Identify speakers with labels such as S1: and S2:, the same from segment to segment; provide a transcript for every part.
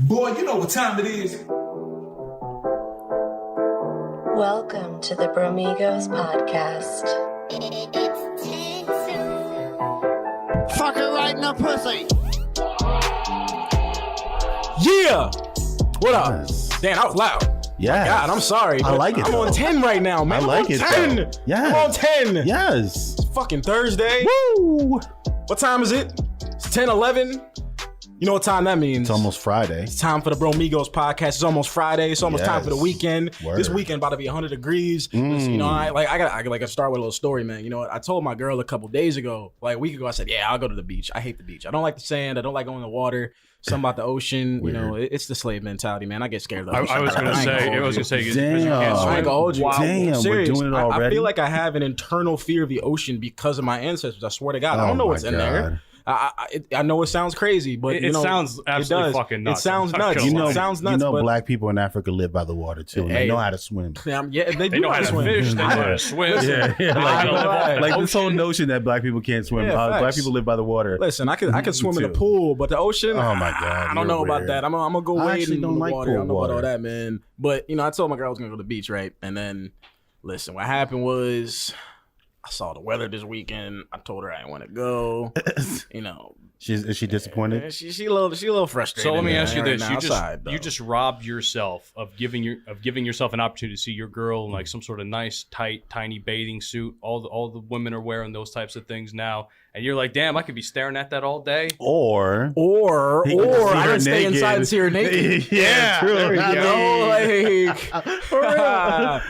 S1: Boy, you know what time it is.
S2: Welcome to the Bromigos Podcast.
S3: Fuck it right in the pussy.
S4: Yeah! What up?
S5: Yes.
S4: Damn, that was loud.
S5: Yeah.
S4: God, I'm sorry.
S5: I like it.
S4: I'm on 10 right now, man.
S5: I like it.
S4: 10.
S5: Yeah.
S4: I'm on 10.
S5: Yes.
S4: It's fucking Thursday.
S5: Woo!
S4: What time is it? It's 10, 11. You know what time that means?
S5: It's almost Friday.
S4: It's time for the Bromigos Podcast. It's almost Friday. It's almost time for the weekend.
S5: Word.
S4: This weekend about to be 100 degrees. Listen, you know, I gotta start with a little story, man. You know what? I told my girl a couple days ago, like a week ago, I said, yeah, I'll go to the beach. I hate the beach. I don't like the sand. I don't like going in the water. Something about the ocean.
S5: Weird.
S4: You know, it's the slave mentality, man. I get scared of the ocean.
S6: I was gonna say,
S5: Damn.
S4: I ain't gonna hold you.
S5: Wow. Damn,
S4: I'm serious.
S5: we're doing it already.
S4: I feel like I have an internal fear of the ocean because of my ancestors. I swear to God. I don't know what's in there. I know it sounds crazy, but
S6: it sounds absolutely fucking nuts.
S4: It sounds nuts.
S5: You
S4: It sounds nuts.
S5: know,
S4: but
S5: black people in Africa live by the water too. And they know how to swim.
S4: Yeah, they
S6: know how to
S4: swim.
S6: fish. They know how to swim.
S5: Yeah. Like this whole notion that black people can't swim.
S4: Yeah,
S5: black people live by the water.
S4: Listen, I could swim in the pool, but the ocean.
S5: Oh my God,
S4: I don't know about that. I'm gonna go wade in the
S5: don't like
S4: water. I don't know
S5: pool
S4: about all
S5: water.
S4: that, man. But you know, I told my girl I was gonna go to the beach, right? And then, listen, what happened was, I saw the weather this weekend. I told her I didn't want to go. You know.
S5: Is she disappointed?
S4: She a little frustrated.
S6: So let me ask you this:
S4: now,
S6: you just robbed yourself of giving yourself an opportunity to see your girl in like some sort of nice, tight, tiny bathing suit. All the women are wearing those types of things now, and you're like, damn, I could be staring at that all day.
S4: Or I can stay inside and see her naked.
S5: Yeah, true.
S4: There you go. Like, for real.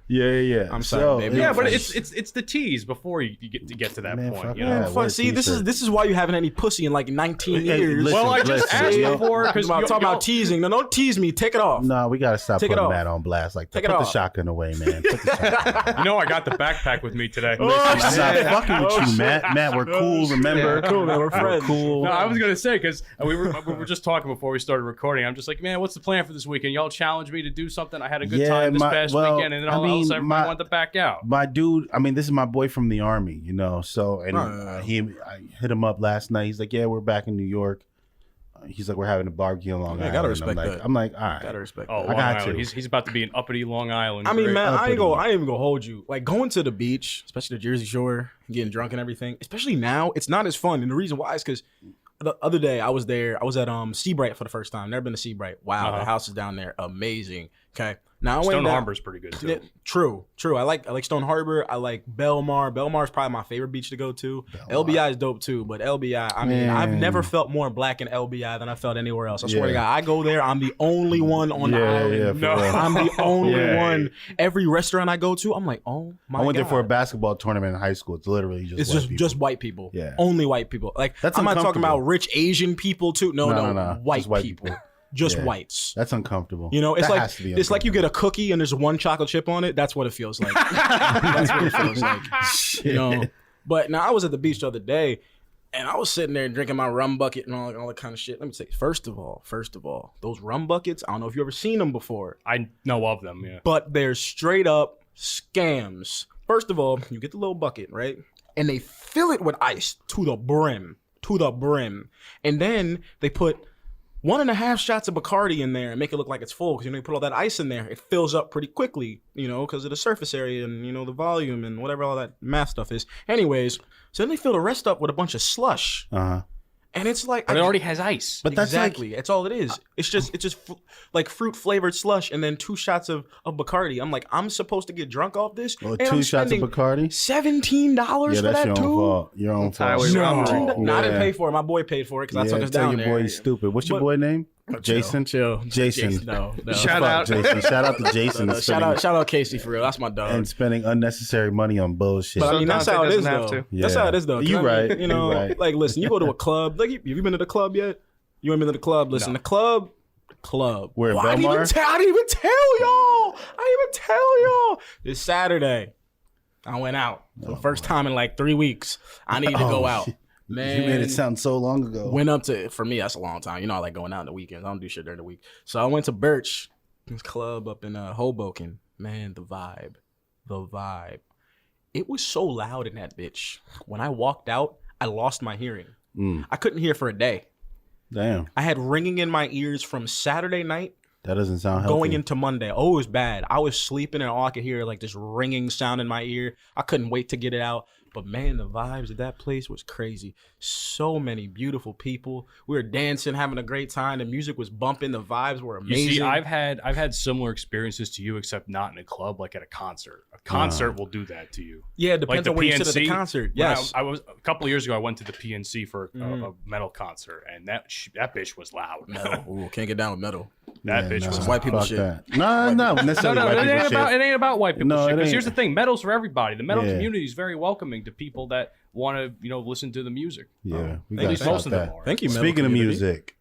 S5: Yeah.
S4: I'm sorry, baby.
S6: Yeah, but it's the tease before you get to that
S5: Man,
S6: point.
S5: fuck
S6: You
S5: that.
S6: know?
S5: What a
S4: See, this
S5: t-shirt.
S4: is why you haven't any pussy in like 19 years.
S5: listen,
S6: Well, I just asked
S5: yo.
S6: before because
S4: Talking about teasing. No, don't tease me. Take it off.
S5: No, we gotta stop
S4: Take it
S5: putting
S4: off.
S5: Matt on blast. Like,
S4: Take
S5: put
S4: it
S5: the
S4: off.
S5: shotgun away, man. Put the shotgun.
S6: You know, I got the backpack with me today.
S5: Stop fucking with you, Matt. Matt, we're cool. Remember,
S4: Cool, man. We're friends.
S5: cool.
S6: No, I was gonna say because we were just talking before we started recording. I'm just like, man, what's the plan for this weekend? Y'all challenged me to do something. I had a good time this past weekend, and then all of a sudden I wanted to back out.
S5: My dude, I mean, this is my boy from the army, you know. So, and I hit him up last night. He's like, "Yeah, we're back in New York." He's like, "We're having a barbecue in Long Island."
S4: gotta respect that.
S5: I'm like, all right,
S4: Gotta respect
S6: Oh,
S4: that.
S6: Long
S5: got
S6: Island.
S5: to.
S6: He's about to be in uppity Long Island.
S4: I mean, man, I ain't even gonna hold you. Like going to the beach, especially the Jersey Shore, getting drunk and everything. Especially now, it's not as fun. And the reason why is because the other day I was there. I was at Seabright for the first time. Never been to Seabright. Wow, the house is down there, amazing. Okay, now I went
S6: Stone
S4: down.
S6: Harbor's pretty good too.
S4: Yeah, true. I like Stone Harbor. I like Belmar. Belmar's probably my favorite beach to go to. LBI is dope too, but LBI, I mean, I've never felt more black in LBI than I felt anywhere else. I swear to God, I go there. I'm the only one on the island.
S5: for real.
S4: I'm the only one. Every restaurant I go to, I'm like, oh my God.
S5: I went there for a basketball tournament in high school. It's literally just
S4: It's
S5: white people.
S4: white people.
S5: Yeah.
S4: Only white people. Like
S5: That's
S4: I'm not talking
S5: uncomfortable.
S4: about rich Asian people too. No.
S5: Just
S4: White people. Just
S5: Yeah.
S4: whites.
S5: That's uncomfortable.
S4: You know, it's
S5: That
S4: like
S5: has to be
S4: it's like you get
S5: uncomfortable.
S4: a cookie and there's one chocolate chip on it. That's what it feels like. That's what it feels like. You know. But now I was at the beach the other day, and I was sitting there drinking my rum bucket and all that kind of shit. Let me say, first of all, those rum buckets. I don't know if you ever seen them before,
S6: I know of them. Yeah.
S4: but they're straight up scams. First of all, you get the little bucket, right, and they fill it with ice to the brim, and then they put 1.5 shots of Bacardi in there and make it look like it's full because, you know, you put all that ice in there, it fills up pretty quickly, you know, because of the surface area and, you know, the volume and whatever all that math stuff is. Anyways, so then they fill the rest up with a bunch of slush. And it's like...
S6: But it already has ice.
S5: But that's
S4: exactly. That's all it is. It's just like fruit flavored slush and then 2 shots of Bacardi. I'm like, I'm supposed to get drunk off this?
S5: Well,
S4: and
S5: 2
S4: I'm
S5: shots of
S4: spending
S5: Bacardi?
S4: $17
S5: Yeah,
S4: for
S5: that's
S4: that
S5: your
S4: too?
S5: own fault. Your own fault.
S6: Highway robbery.
S4: No, I didn't pay for it. My boy paid for it because I took us
S5: tell
S4: down
S5: your
S4: there.
S5: boy he's stupid. What's your
S4: But-
S5: boy name? Jason?
S4: Chill.
S5: Jason.
S4: No.
S6: Shout
S5: Fuck
S6: out.
S5: Jason. Shout out to Jason.
S4: Shout out Casey for real. That's my dog.
S5: And spending unnecessary money on bullshit.
S4: But I mean, that's how it is though. That's
S5: Yeah.
S4: how it is though.
S5: You right.
S4: You know,
S5: You right.
S4: like listen, you go to a club. Like, have you been to the club yet? You haven't been to the club? Listen, the club.
S5: Where,
S4: Well, I didn't even tell y'all. This Saturday, I went out for the first time in like 3 weeks. I needed to go out. Man,
S5: You made it sound so long ago.
S4: went up to, for me, that's a long time. You know, I like going out on the weekends. I don't do shit during the week. So I went to Birch, this club up in Hoboken. Man, the vibe. It was so loud in that bitch. When I walked out, I lost my hearing. I couldn't hear for a day.
S5: Damn.
S4: I had ringing in my ears from Saturday night
S5: That doesn't sound healthy.
S4: going into Monday. Oh, it was bad. I was sleeping and all I could hear like this ringing sound in my ear. I couldn't wait to get it out. But man, the vibes at that place was crazy. So many beautiful people. We were dancing, having a great time. The music was bumping. The vibes were amazing.
S6: You see, I've had similar experiences to you, except not in a club, like at a concert. A concert will do that to you.
S4: Yeah, it depends on where you sit at the concert. Yes.
S6: I was a couple of years ago. I went to the PNC for a metal concert, and that bitch was loud.
S4: Metal. Ooh, can't get down with metal.
S6: That bitch was
S4: white people
S5: fuck
S4: shit.
S5: that. No, necessarily white people shit.
S6: It ain't about white people
S5: No,
S6: shit.
S5: it
S6: Because
S5: ain't.
S6: here's the thing: metal's for everybody. The metal
S5: Yeah.
S6: community is very welcoming to people that want to, listen to the music.
S5: Yeah, we
S6: At
S5: got
S6: least most of them
S5: that.
S6: are.
S4: Thank you, metal
S5: Speaking of
S4: community.
S5: music,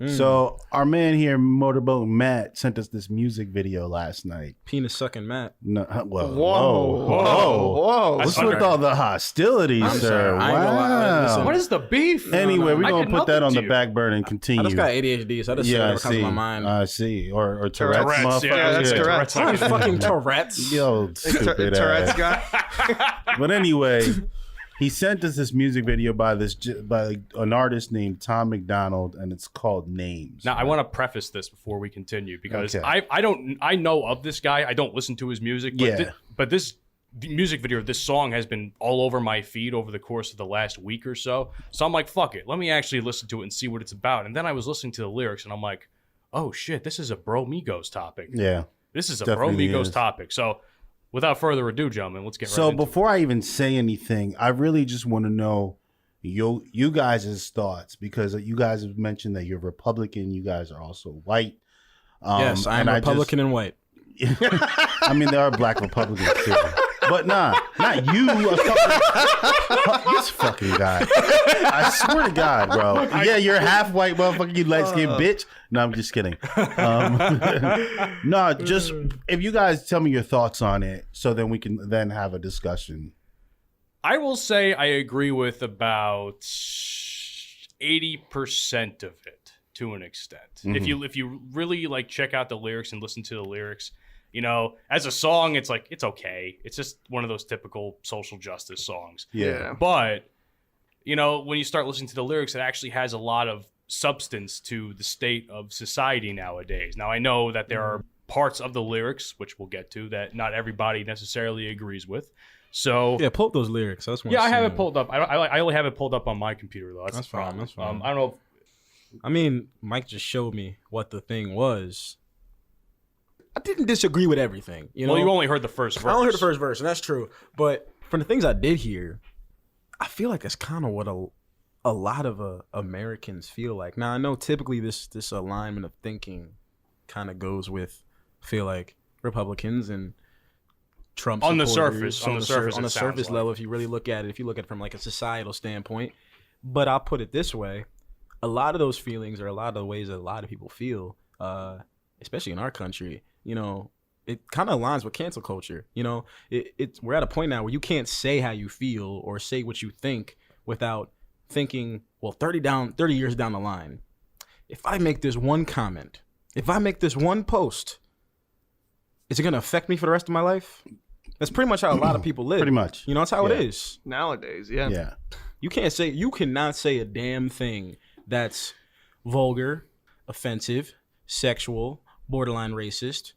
S5: so our man here, Motorboat Matt, sent us this music video last night.
S4: Penis sucking Matt.
S5: No, whoa,
S3: Whoa.
S5: What's with all the hostility,
S4: I'm
S5: sir?
S4: sorry. I ain't gonna lie. Listen,
S5: Wow.
S6: What is the beef?
S5: Anyway, we're
S6: I
S5: gonna
S6: did
S5: put that
S6: nothing
S5: on
S6: to
S5: the
S6: you.
S5: back burner and
S4: I
S5: continue.
S4: just got ADHD, so I just say
S5: Yeah, I
S4: whatever comes to
S5: see.
S4: my mind.
S5: I see. Or Tourette's,
S6: Tourette's,
S5: motherfucker.
S6: yeah,
S3: that's
S5: Yeah.
S3: Tourette's.
S4: I'm fucking Tourette's.
S5: Yo, stupid
S3: Tourette's
S5: ass.
S3: guy.
S5: But anyway, he sent us this music video by an artist named Tom McDonald, and it's called Names.
S6: Now, I want to preface this before we continue because
S5: Okay.
S6: I know of this guy. I don't listen to his music, but
S5: Yeah.
S6: but this music video, this song has been all over my feed over the course of the last week or so. So I'm like, fuck it. Let me actually listen to it and see what it's about. And then I was listening to the lyrics and I'm like, oh shit, this is a Bromigos topic.
S5: Yeah.
S6: This is a
S5: Definitely
S6: Bromigos
S5: is.
S6: topic. So without further ado, gentlemen, let's get
S5: So
S6: right into it.
S5: before I even say anything, I really just want to know you guys' thoughts, because you guys have mentioned that you're Republican. You guys are also white.
S4: Yes, I'm
S5: and
S4: Republican and white.
S5: I mean, there are black Republicans too. But not you. This fucking guy. I swear to God, bro. Yeah, you're half white, motherfucker. You light skinned bitch. No, I'm just kidding. No, just if you guys tell me your thoughts on it, so then we can then have a discussion.
S6: I will say I agree with about 80% of it to an extent.
S5: Mm-hmm.
S6: If you really like check out the lyrics and listen to the lyrics, as a song, it's like, it's okay. It's just one of those typical social justice songs.
S5: Yeah.
S6: But, when you start listening to the lyrics, it actually has a lot of substance to the state of society nowadays. Now, I know that there are parts of the lyrics, which we'll get to, that not everybody necessarily agrees with. So
S4: Yeah, pull up those lyrics. That's
S6: I have it pulled up. I only have it pulled up on my computer though. That's
S4: That's
S6: the problem.
S4: fine, that's fine.
S6: I don't know.
S4: I mean, Mike just showed me what the thing was. I didn't disagree with everything.
S6: Well, you only heard the first verse.
S4: I only heard the first verse, and that's true. But from the things I did hear, I feel like that's kind of what a lot of Americans feel like. Now, I know typically this alignment of thinking kind of goes with, I feel like, Republicans and Trump
S6: On the
S4: supporters.
S6: surface, on the surface,
S4: on
S6: it
S4: the
S6: sounds
S4: surface
S6: like.
S4: level, if you really look at it, if you look at it from like a societal standpoint. But I'll put it this way: a lot of those feelings, or a lot of the ways that a lot of people feel, especially in our country, it kind of aligns with cancel culture. We're at a point now where you can't say how you feel or say what you think without thinking, well, 30 years down the line, if I make this one comment, if I make this one post, is it going to affect me for the rest of my life? That's pretty much how a lot of people live.
S5: Pretty much.
S4: That's how
S5: Yeah.
S4: it is.
S3: Nowadays, yeah.
S5: Yeah.
S4: You cannot say a damn thing that's vulgar, offensive, sexual, borderline racist,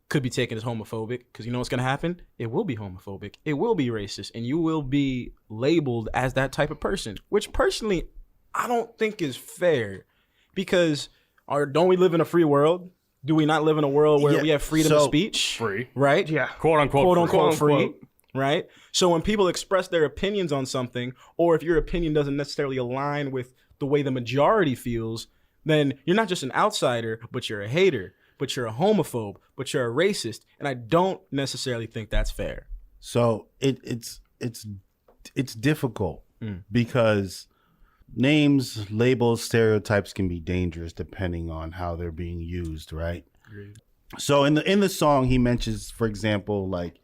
S4: could be taken as homophobic, because you know what's going to happen? It will be homophobic. It will be racist, and you will be labeled as that type of person, which personally I don't think is fair, because don't we live in a free world? Do we not live in a world where
S5: Yeah,
S4: we have freedom of
S5: so-
S4: speech?
S6: Free.
S4: Right?
S3: Yeah.
S6: Quote unquote.
S4: Quote
S6: free.
S4: unquote free,
S3: Quote-unquote.
S4: right? So when people express their opinions on something, or if your opinion doesn't necessarily align with the way the majority feels, then you're not just an outsider, but you're a hater, but you're a homophobe, but you're a racist, and I don't necessarily think that's fair.
S5: So it's difficult because names, labels, stereotypes can be dangerous depending on how they're being used, right?
S4: Agreed.
S5: So in the song, he mentions, for example, like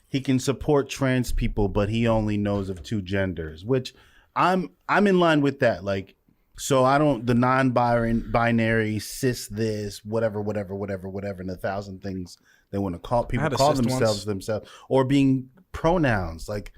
S5: he can support trans people, but he only knows of two genders, which I'm in line with that. Like, so I don't, the non-binary, cis this, whatever, and 1,000 things they want to call, people
S4: had a
S5: call
S4: cis
S5: themselves, or being pronouns. Like,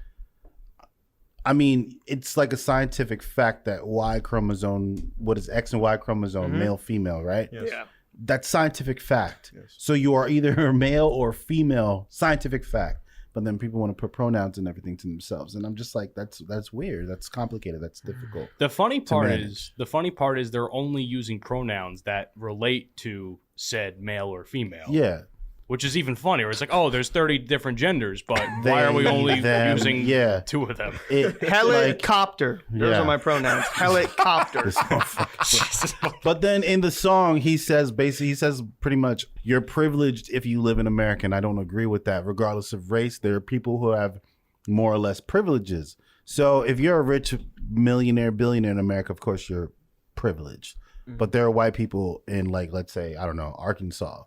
S5: I mean, it's like a scientific fact that Y chromosome, what is X and Y chromosome, male, female, right?
S4: Yes.
S1: Yeah.
S5: That's scientific fact.
S4: Yes.
S5: So you are either a male or female, scientific fact. But then people want to put pronouns and everything to themselves, and I'm just like, that's weird. That's complicated. That's difficult.
S6: The funny part
S5: manage.
S6: is they're only using pronouns that relate to said male or female.
S5: Yeah.
S6: Which is even funnier. It's like, oh, there's 30 different genders, but why are we only
S5: them,
S6: using
S5: yeah.
S6: 2 of them?
S1: Helicopter. Those
S5: Yeah.
S1: are my pronouns. Helicopter.
S5: This motherfucker. But then in the song, he says pretty much, you're privileged if you live in America. And I don't agree with that. Regardless of race, there are people who have more or less privileges. So if you're a rich millionaire, billionaire in America, of course you're privileged. But there are white people in, like, let's say, I don't know, Arkansas,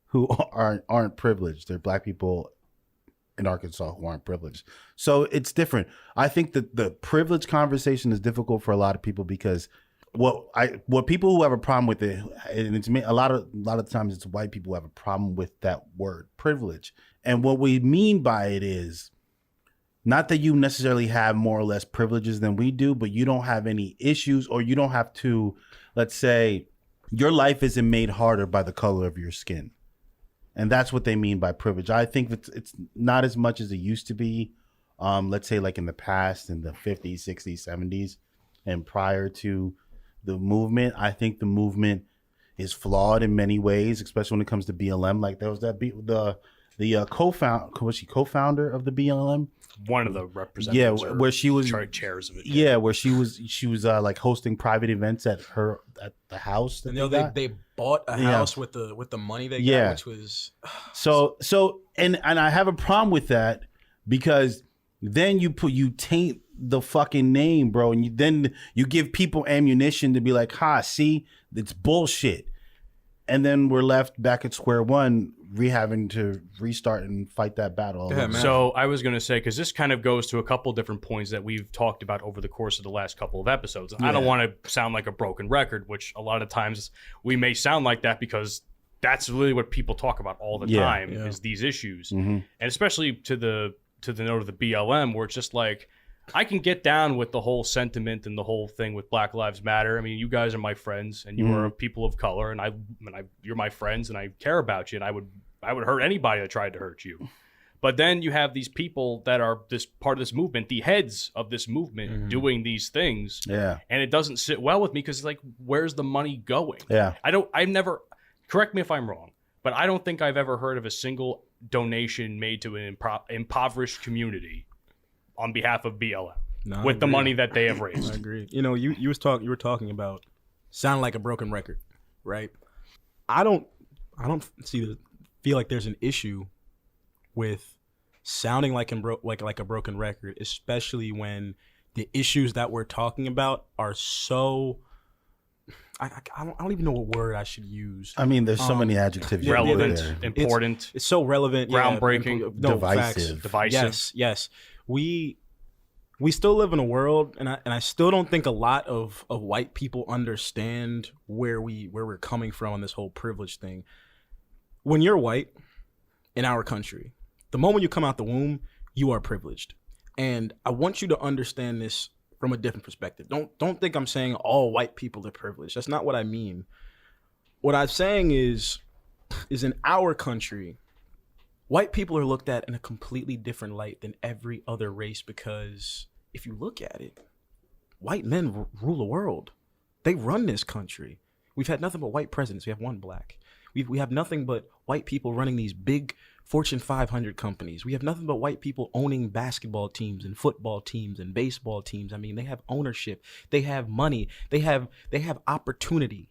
S5: who aren't privileged. They're black people in Arkansas who aren't privileged. So it's different. I think that the privilege conversation is difficult for a lot of people because what people who have a problem with it, and it's a lot of times it's white people who have a problem with that word privilege. And what we mean by it is not that you necessarily have more or less privileges than we do, but you don't have any issues, or you don't have to, let's say, your life isn't made harder by the color of your skin. And that's what they mean by privilege. I think it's not as much as it used to be. Let's say like in the past, in the 50s, 60s, 70s, and prior to the movement. I think the movement is flawed in many ways, especially when it comes to BLM. Like there was the co-founder of the BLM.
S6: One of the representatives.
S5: Yeah, where she was
S6: chairs of it.
S5: Yeah, where she was like hosting private events at the house.
S4: And they bought a house with the money they got, which was
S5: so and I have a problem with that because then you taint the fucking name, bro, and then you give people ammunition to be like, see, it's bullshit. And then we're left back at square one, having to restart and fight that battle.
S4: Yeah,
S6: so I was going to say, because this kind of goes to a couple different points that we've talked about over the course of the last couple of episodes. Yeah. I don't want to sound like a broken record, which a lot of times we may sound like that because that's really what people talk about all the time is these issues. Mm-hmm. And especially to the note of the BLM, where it's just like, I can get down with the whole sentiment and the whole thing with Black Lives Matter. I mean, you guys are my friends, and you are people of color, and you're my friends, and I care about you, and I would hurt anybody that tried to hurt you. But then you have these people that are this part of this movement, the heads of this movement, doing these things, and it doesn't sit well with me because, like, where's the money going?
S5: Yeah,
S6: I've never. Correct me if I'm wrong, but I don't think I've ever heard of a single donation made to an impoverished community on behalf of BLM with the money that they have raised.
S4: I agree. You know, you were talking about sound like a broken record, right? I don't feel like there's an issue with sounding like a broken record, especially when the issues that we're talking about are so. I don't even know what word I should use.
S5: I mean, there's so many adjectives.
S6: Relevant, important.
S4: It's so relevant,
S6: groundbreaking,
S5: divisive.
S6: Divisive.
S4: Yes. We still live in a world, and I still don't think a lot of white people understand where we're coming from on this whole privilege thing. When you're white in our country, the moment you come out the womb, you are privileged, and I want you to understand this from a different perspective. Don't think I'm saying all white people are privileged. That's not what I mean. What I'm saying is in our country, white people are looked at in a completely different light than every other race because if you look at it, white men rule the world. They run this country. We've had nothing but white presidents. We have one black. We have nothing but white people running these big Fortune 500 companies. We have nothing but white people owning basketball teams and football teams and baseball teams. I mean, they have ownership. They have money. They have opportunity.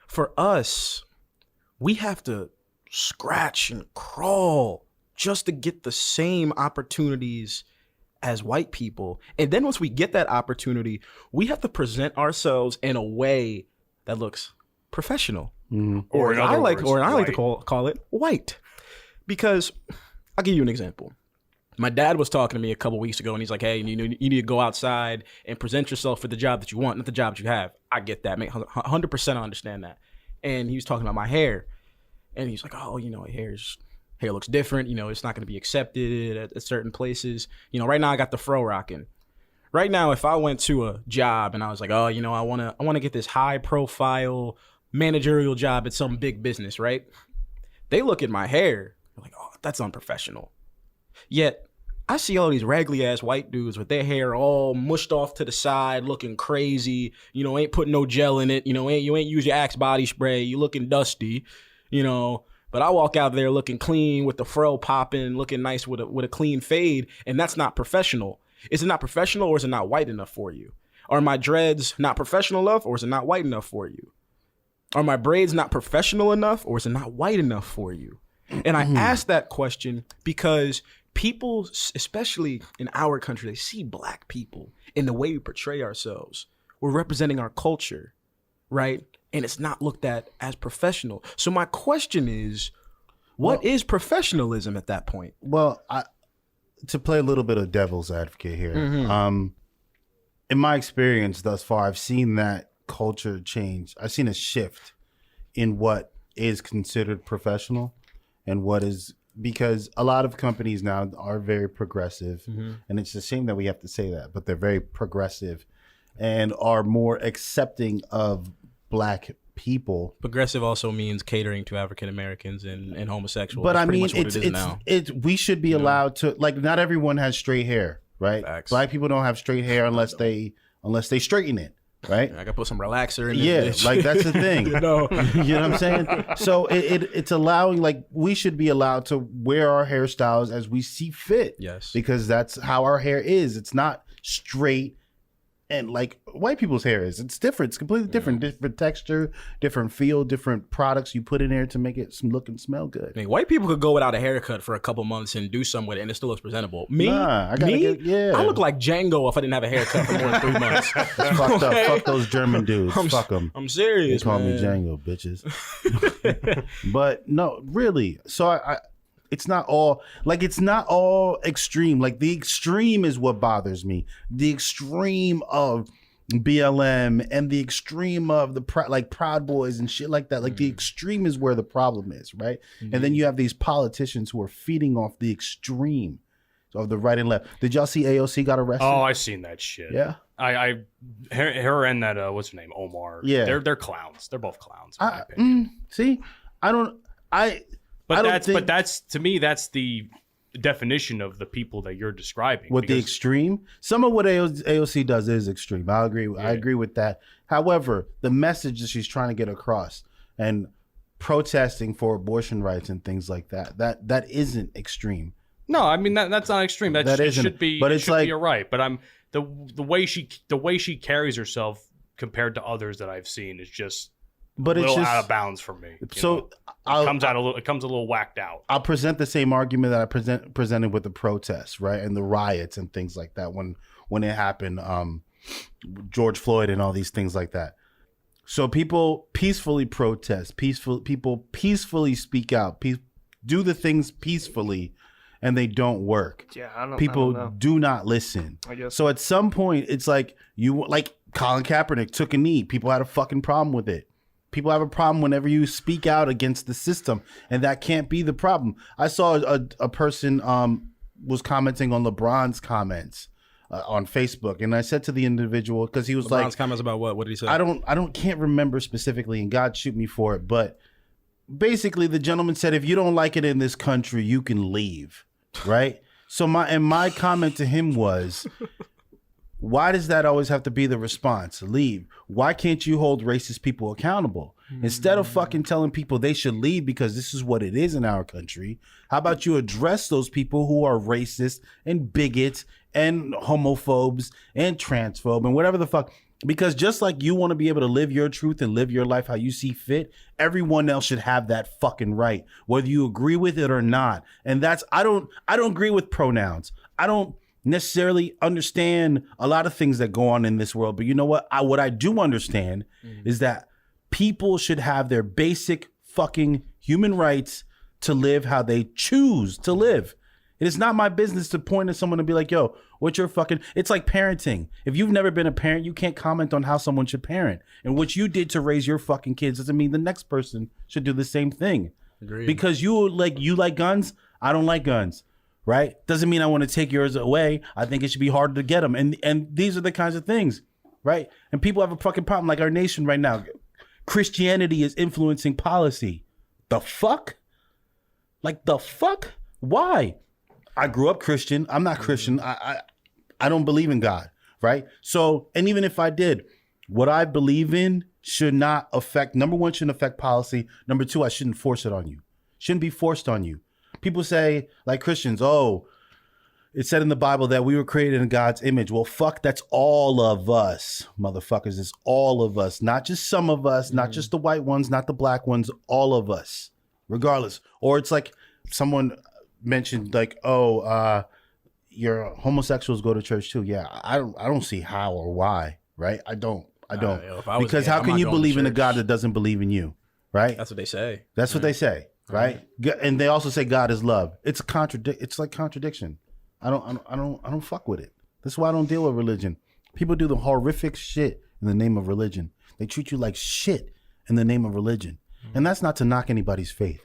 S4: For us, we have to scratch and crawl just to get the same opportunities as white people. And then once we get that opportunity, we have to present ourselves in a way that looks professional. Mm-hmm. Or I like to call it white. Because I'll give you an example. My dad was talking to me a couple weeks ago, and he's like, hey, you need to go outside and present yourself for the job that you want, not the job that you have. I get that. 100% I understand that. And he was talking about my hair. And he's like, oh, hair looks different. It's not going to be accepted at certain places. Right now I got the fro rocking. Right now, if I went to a job and I was like, oh, you know, I want to get this high profile managerial job at some big business, right? They look at my hair, they're like, oh, that's unprofessional. Yet I see all these raggedy ass white dudes with their hair all mushed off to the side, looking crazy, you know, ain't putting no gel in it, you know, you ain't use your Axe body spray, you looking dusty, you know. But I walk out there looking clean with the fro popping, looking nice with a clean fade, and that's not professional. Is it not professional, or is it not white enough for you? Are my dreads not professional enough, or is it not white enough for you? Are my braids not professional enough, or is it not white enough for you? And I ask that question because people, especially in our country, they see black people in the way we portray ourselves. We're representing our culture, right? And it's not looked at as professional. So my question is, what is professionalism at that point?
S5: Well, to play a little bit of devil's advocate here, in my experience thus far, I've seen that culture change. I've seen a shift in what is considered professional and what is, because a lot of companies now are very progressive, and it's a shame that we have to say that, but they're very progressive and are more accepting of black people.
S4: Progressive also means catering to African Americans and homosexuals.
S5: But
S4: That's
S5: I
S4: pretty
S5: mean,
S4: much what it is now.
S5: we should be allowed to, like, not everyone has straight hair, right?
S4: Facts.
S5: Black people don't have straight hair unless they straighten it, right?
S4: I gotta put some relaxer in it.
S5: Yeah, like that's the thing.
S4: You know
S5: what I'm saying? So it's allowing, like, we should be allowed to wear our hairstyles as we see fit.
S4: Yes.
S5: Because that's how our hair is. It's not straight. And like white people's hair is, it's different. It's completely different. Different texture, different feel, different products you put in there to make it look and smell good.
S4: I mean, white people could go without a haircut for a couple months and do something with it, and it still looks presentable. Me,
S5: I
S4: look like Django if I didn't have a haircut for more than 3 months.
S5: That's fucked up. Fuck those German dudes. Fuck them.
S4: I'm serious.
S5: They call
S4: man.
S5: me Django, bitches. But no, really. So I it's not all extreme. Like, the extreme is what bothers me. The extreme of BLM and the extreme of the Proud Boys and shit like that. Like, the extreme is where the problem is, right? And then you have these politicians who are feeding off the extreme of the right and left. Did y'all see AOC got arrested?
S6: Oh, I seen that shit.
S5: Yeah.
S6: Her and that what's her name, Omar.
S5: Yeah.
S6: They're clowns. They're both clowns. In my opinion.
S5: See,
S6: But that's to me, that's the definition of the people that you're describing.
S5: What the extreme? Some of what AOC does is extreme. I agree. Yeah. I agree with that. However, the message that she's trying to get across and protesting for abortion rights and things like that isn't extreme.
S6: No, I mean that's not extreme. That should be. But it's like, you're right. But the way she carries herself compared to others that I've seen is just. But it's just out of bounds for me. So it comes a little whacked out.
S5: I'll present the same argument that I presented with the protests, right, and the riots and things like that when it happened, George Floyd and all these things like that. So people peacefully protest, people peacefully speak out, do the things peacefully, and they don't work.
S1: Yeah,
S5: People do not listen.
S1: I guess.
S5: So at some point, it's like Colin Kaepernick took a knee. People had a fucking problem with it. People have a problem whenever you speak out against the system, and that can't be the problem. I saw a person was commenting on LeBron's comments on Facebook, and I said to the individual, because he was
S4: LeBron's comments about what? What did he say?
S5: I can't remember specifically, and God shoot me for it, but basically the gentleman said, if you don't like it in this country, you can leave, right? So my comment to him was, why does that always have to be the response? Leave. Why can't you hold racist people accountable? Instead of fucking telling people they should leave because this is what it is in our country, how about you address those people who are racist and bigots and homophobes and transphobe and whatever the fuck? Because just like you want to be able to live your truth and live your life how you see fit, everyone else should have that fucking right, whether you agree with it or not. And that's, I don't agree with pronouns. I don't necessarily understand a lot of things that go on in this world, but you know what? What I do understand is that people should have their basic fucking human rights to live how they choose to live. It is not my business to point at someone and be like, yo, what's your fucking... It's like parenting. If you've never been a parent, you can't comment on how someone should parent. And what you did to raise your fucking kids doesn't mean the next person should do the same thing.
S4: Agreed.
S5: Because you like guns, I don't like guns. right? Doesn't mean I want to take yours away. I think it should be harder to get them. And these are the kinds of things, right? And people have a fucking problem like our nation right now. Christianity is influencing policy. The fuck? Like the fuck? Why? I grew up Christian. I'm not Christian. I don't believe in God, right? So, and even if I did, what I believe in should not affect, number one, shouldn't affect policy. Number two, I shouldn't force it on you. Shouldn't be forced on you. People say, like Christians, oh, it said in the Bible that we were created in God's image. Well, fuck, that's all of us, motherfuckers. It's all of us, not just some of us, not just the white ones, not the black ones, all of us, regardless. Or it's like someone mentioned, like, oh, your homosexuals go to church too. Yeah, I don't see how or why, right? I don't. Because how can you believe in a God that doesn't believe in you, right?
S4: That's what they say.
S5: That's what they say, right? And they also say God is love. It's like contradiction. I don't fuck with it. That's why I don't deal with religion. People do the horrific shit in the name of religion. They treat you like shit in the name of religion. And that's not to knock anybody's faith.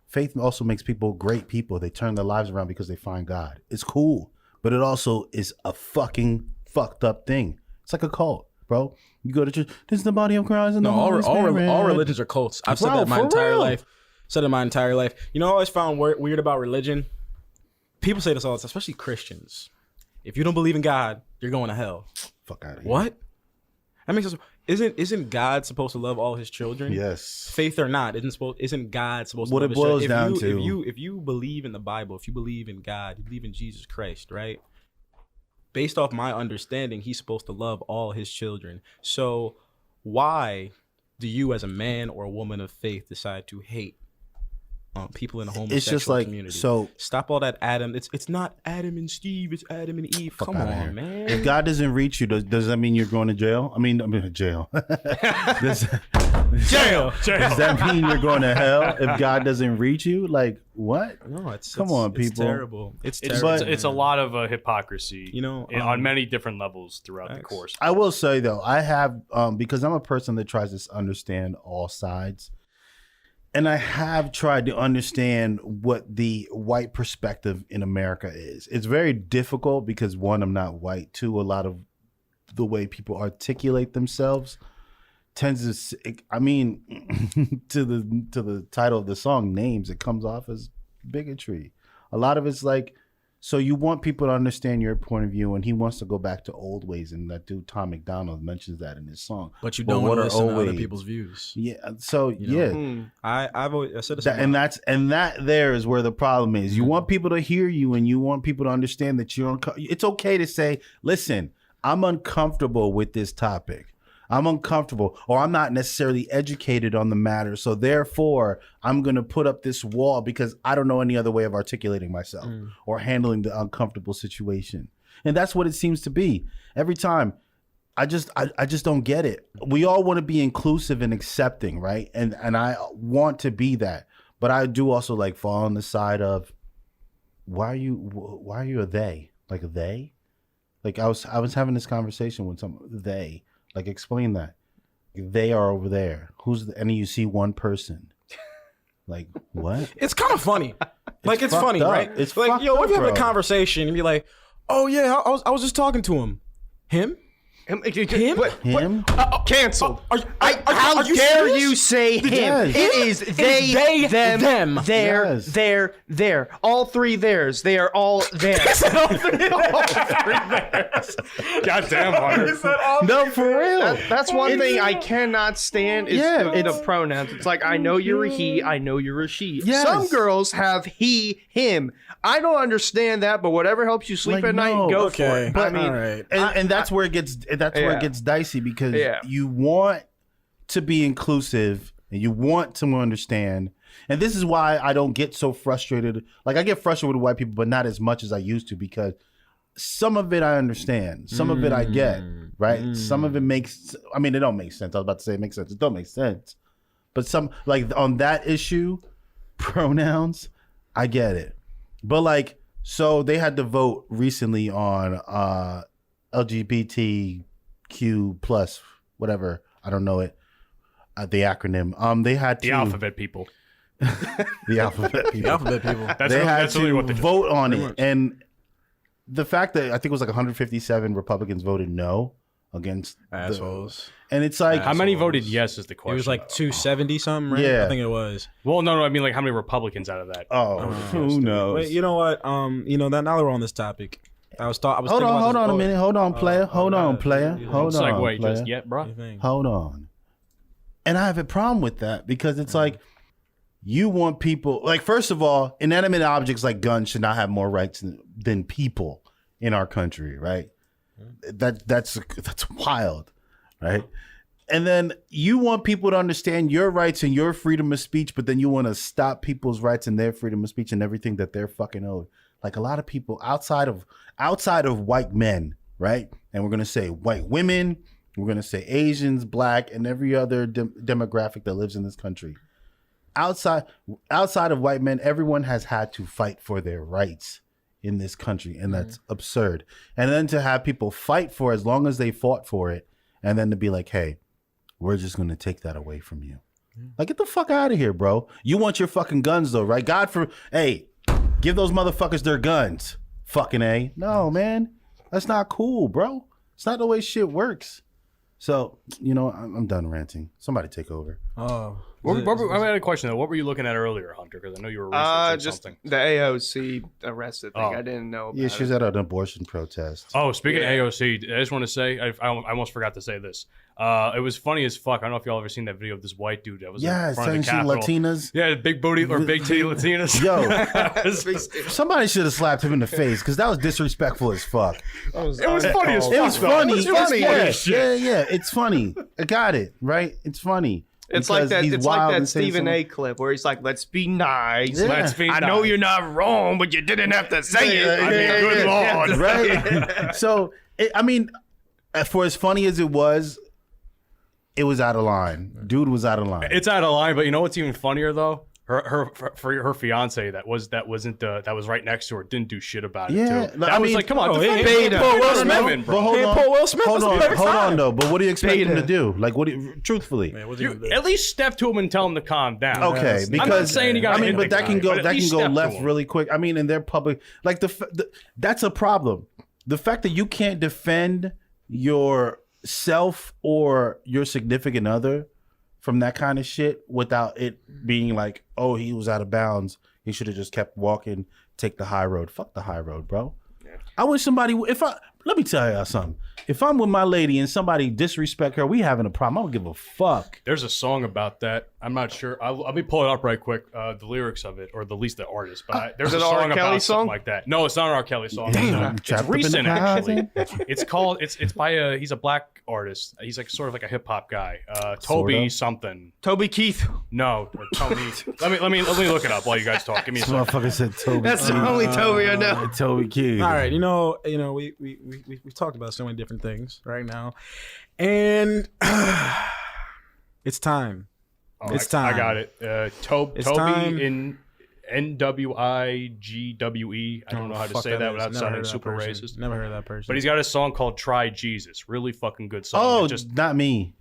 S5: Faith also makes people great people. They turn their lives around because they find God. It's cool, but it also is a fucking fucked up thing. It's like a cult, bro. You go to church, this is the body of Christ and the Holy Spirit.
S4: All religions are cults. I've said that my entire life. Said it my entire life. You know, I always found weird about religion. People say this all the time, especially Christians. If you don't believe in God, you're going to hell.
S5: Fuck out of here.
S4: What? That makes sense. Isn't God supposed to love all his children?
S5: Yes.
S4: Faith or not, isn't God supposed to
S5: what
S4: love
S5: it
S4: his
S5: boils
S4: children?
S5: down to.
S4: If you believe in the Bible, if you believe in God, you believe in Jesus Christ, right? Based off my understanding, he's supposed to love all his children. So why do you, as a man or a woman of faith, decide to hate people in the homosexual
S5: it's just like,
S4: community?
S5: So
S4: stop all that Adam. It's not Adam and Steve. It's Adam and Eve. Come on, man.
S5: if God doesn't reach you, does that mean you're going to jail? I mean jail.
S4: Jail.
S5: Does that mean you're going to hell if God doesn't reach you? Like what?
S4: No,
S5: Come on, people.
S4: It's terrible. It's terrible.
S6: It's a lot of hypocrisy,
S4: You know,
S6: on many different levels throughout the course.
S5: I will say though, I have because I'm a person that tries to understand all sides. And I have tried to understand what the white perspective in America is. It's very difficult because one, I'm not white. Two, a lot of the way people articulate themselves tends to, I mean, to the title of the song, Names, it comes off as bigotry. A lot of it's like, so you want people to understand your point of view, and he wants to go back to old ways, and that dude Tom McDonald mentions that in his song.
S4: But you don't want to listen to other people's views.
S5: Yeah. So
S4: I've always said this.
S5: That there is where the problem is. You want people to hear you, and you want people to understand that you're. It's okay to say, "Listen, I'm uncomfortable with this topic. I'm uncomfortable, or I'm not necessarily educated on the matter. So therefore, I'm going to put up this wall because I don't know any other way of articulating myself or handling the uncomfortable situation." And that's what it seems to be every time. I just don't get it. We all want to be inclusive and accepting, right? And I want to be that, but I do also like fall on the side of why are you a they? Like a they? Like I was having this conversation with they. Like, explain that. They are over there. And then you see one person. Like, what?
S4: It's kind of funny. Like, it's funny,
S5: up.
S4: right?
S5: It's
S4: like,
S5: fucked
S4: yo,
S5: up,
S4: if you have
S5: bro.
S4: a conversation and be like, oh, yeah, I was just talking to him. Him?
S1: Him?
S5: Him?
S1: Canceled.
S4: How
S1: dare you say him?
S5: Yes.
S1: It is they, them,
S5: Yes.
S1: there. All three theirs. They are all there.
S6: Goddamn, Hunter.
S5: No, for real.
S1: That's one thing I cannot stand is the pronouns. It's like, I know you're a he, I know you're a she.
S5: Yes.
S1: Some girls have he, him. I don't understand that, but whatever helps you sleep
S5: Like,
S1: at night,
S5: no.
S1: go
S4: Okay.
S1: for it.
S4: But,
S1: I mean,
S4: all right.
S5: And that's where it gets dicey because you want to be inclusive and you want to understand. And this is why I don't get so frustrated. Like, I get frustrated with white people, but not as much as I used to, because some of it I understand, some of it I get, right? Some of it makes, I mean, it don't make sense. I was about to say it makes sense. It don't make sense. But some, like on that issue, pronouns, I get it. But like, so they had to vote recently on LGBTQ plus, whatever, I don't know it, the acronym. They had to,
S6: The alphabet people.
S5: The alphabet people.
S4: The alphabet people.
S5: They had
S6: that's really
S5: to
S6: what they
S5: vote on it, and the fact that I think it was like 157 Republicans voted no against
S4: Assholes.
S5: And it's like
S6: How many voted yes is the question.
S4: It was like 270 something, right?
S5: Yeah.
S4: I think it was.
S6: Well, no, I mean like how many Republicans out of that?
S5: who knows?
S4: Wait, you know what? That now that we're on this topic, I was
S5: Hold
S4: thinking about
S5: on
S4: this-
S5: a minute. Hold on, player. Hold on, player. Hold
S6: It's like,
S5: on,
S6: wait,
S5: player.
S6: just yet, bro?
S4: What do you think?
S5: Hold on. And I have a problem with that because it's like you want people like first of all, inanimate objects like guns should not have more rights than people in our country, right? That's wild, right? And then you want people to understand your rights and your freedom of speech, but then you want to stop people's rights and their freedom of speech and everything that they're fucking owed. Like a lot of people outside of white men, right? And we're gonna say white women, we're gonna say Asians, black, and every other demographic that lives in this country. Outside of white men, everyone has had to fight for their rights in this country, and that's absurd. And then to have people fight for as long as they fought for it, and then to be like, hey, we're just going to take that away from you. Like, get the fuck out of here, bro. You want your fucking guns, though, right? Hey, give those motherfuckers their guns. Fucking A. No, man. That's not cool, bro. It's not the way shit works. So, I'm done ranting. Somebody take over.
S4: Oh.
S6: I had a question though. What were you looking at earlier, Hunter? Because I know you were researching
S1: just
S6: something.
S1: the AOC arrested thing.
S6: Oh.
S1: I didn't know about
S5: Yeah, she's at an abortion protest.
S6: Oh, speaking of AOC, I just want to say I almost forgot to say this. It was funny as fuck. I don't know if y'all ever seen that video of this white dude that was in front of the Capitol.
S5: Latinas.
S6: Yeah, big booty or big titty Latinas.
S5: Yo, somebody should have slapped him in the face because that was disrespectful as fuck.
S6: It was funny as fuck.
S5: It was funny.
S6: It was funny as shit.
S5: Yeah. It's funny. I got it right. It's funny.
S1: It's like
S5: Because
S1: that.
S5: he's
S1: It's like
S5: wild
S1: that
S5: and saying
S1: Stephen
S5: something-
S1: A. clip where he's like, "Let's be nice.
S5: Yeah.
S6: Let's be
S1: I know
S6: nice.
S1: you're not wrong, but you didn't have to say it. I mean, good lord,
S5: right? So, for as funny as it was out of line. Dude was out of line.
S6: It's out of line, but you know what's even funnier though? Her fiance that was right next to her didn't do shit about it
S5: Yeah,
S6: too. That was like, come on, defend
S1: Beta.
S6: Paul
S1: Will
S6: Smith,
S1: Smith,
S6: bro.
S5: But hold on,
S4: Paul Will Smith
S5: hold
S4: was
S5: on,
S4: the perfect
S5: hold on
S4: time.
S5: though. But what do you expect him
S1: Beta.
S5: to do? Like, truthfully?
S4: Man, what's he gonna do?
S6: At least step to him and tell him to calm down.
S5: Okay,
S6: I'm
S5: because
S6: not saying you got.
S5: but that can go left
S6: really.
S5: really quick. I mean, in their public, like that's a problem. The fact that you can't defend yourself or your significant other from that kind of shit without it being like, oh, he was out of bounds. He should have just kept walking, take the high road. Fuck the high road, bro. I wish somebody, let me tell y'all something. If I'm with my lady and somebody disrespect her, we having a problem. I don't give a fuck.
S6: There's a song about that. I'm not sure. Let me pull it up right quick. The lyrics of it, or at least the artist. But there's
S1: Is
S6: a
S1: it an R.
S6: song
S1: Kelly
S6: about
S1: song?
S6: something like that. No, it's not an R. Kelly song.
S5: Damn,
S6: It's
S5: trapped up in the
S6: recent actually.
S5: closet.
S6: It's called. It's by he's a black artist. He's like sort of like a hip hop guy. Toby
S5: Sorta.
S6: something.
S1: Toby Keith.
S6: No, or Tony. let me look it up while you guys talk. Give me a
S5: This
S6: second.
S5: motherfucker said Toby.
S1: That's the only Toby I know.
S5: Toby Keith.
S4: All right, we've talked about so many different things right now, and it's time.
S6: Oh,
S4: It's time.
S6: I got it. Toby
S4: It's time.
S6: in NWIGWE. I don't know how to
S4: Fuck
S6: say that
S4: is.
S6: without
S4: Never heard
S6: sounding
S4: of that
S6: super
S4: person.
S6: racist.
S4: Never heard of that person.
S6: But he's got a song called "Try Jesus." Really fucking good song.
S5: Oh,
S6: It just
S5: not me.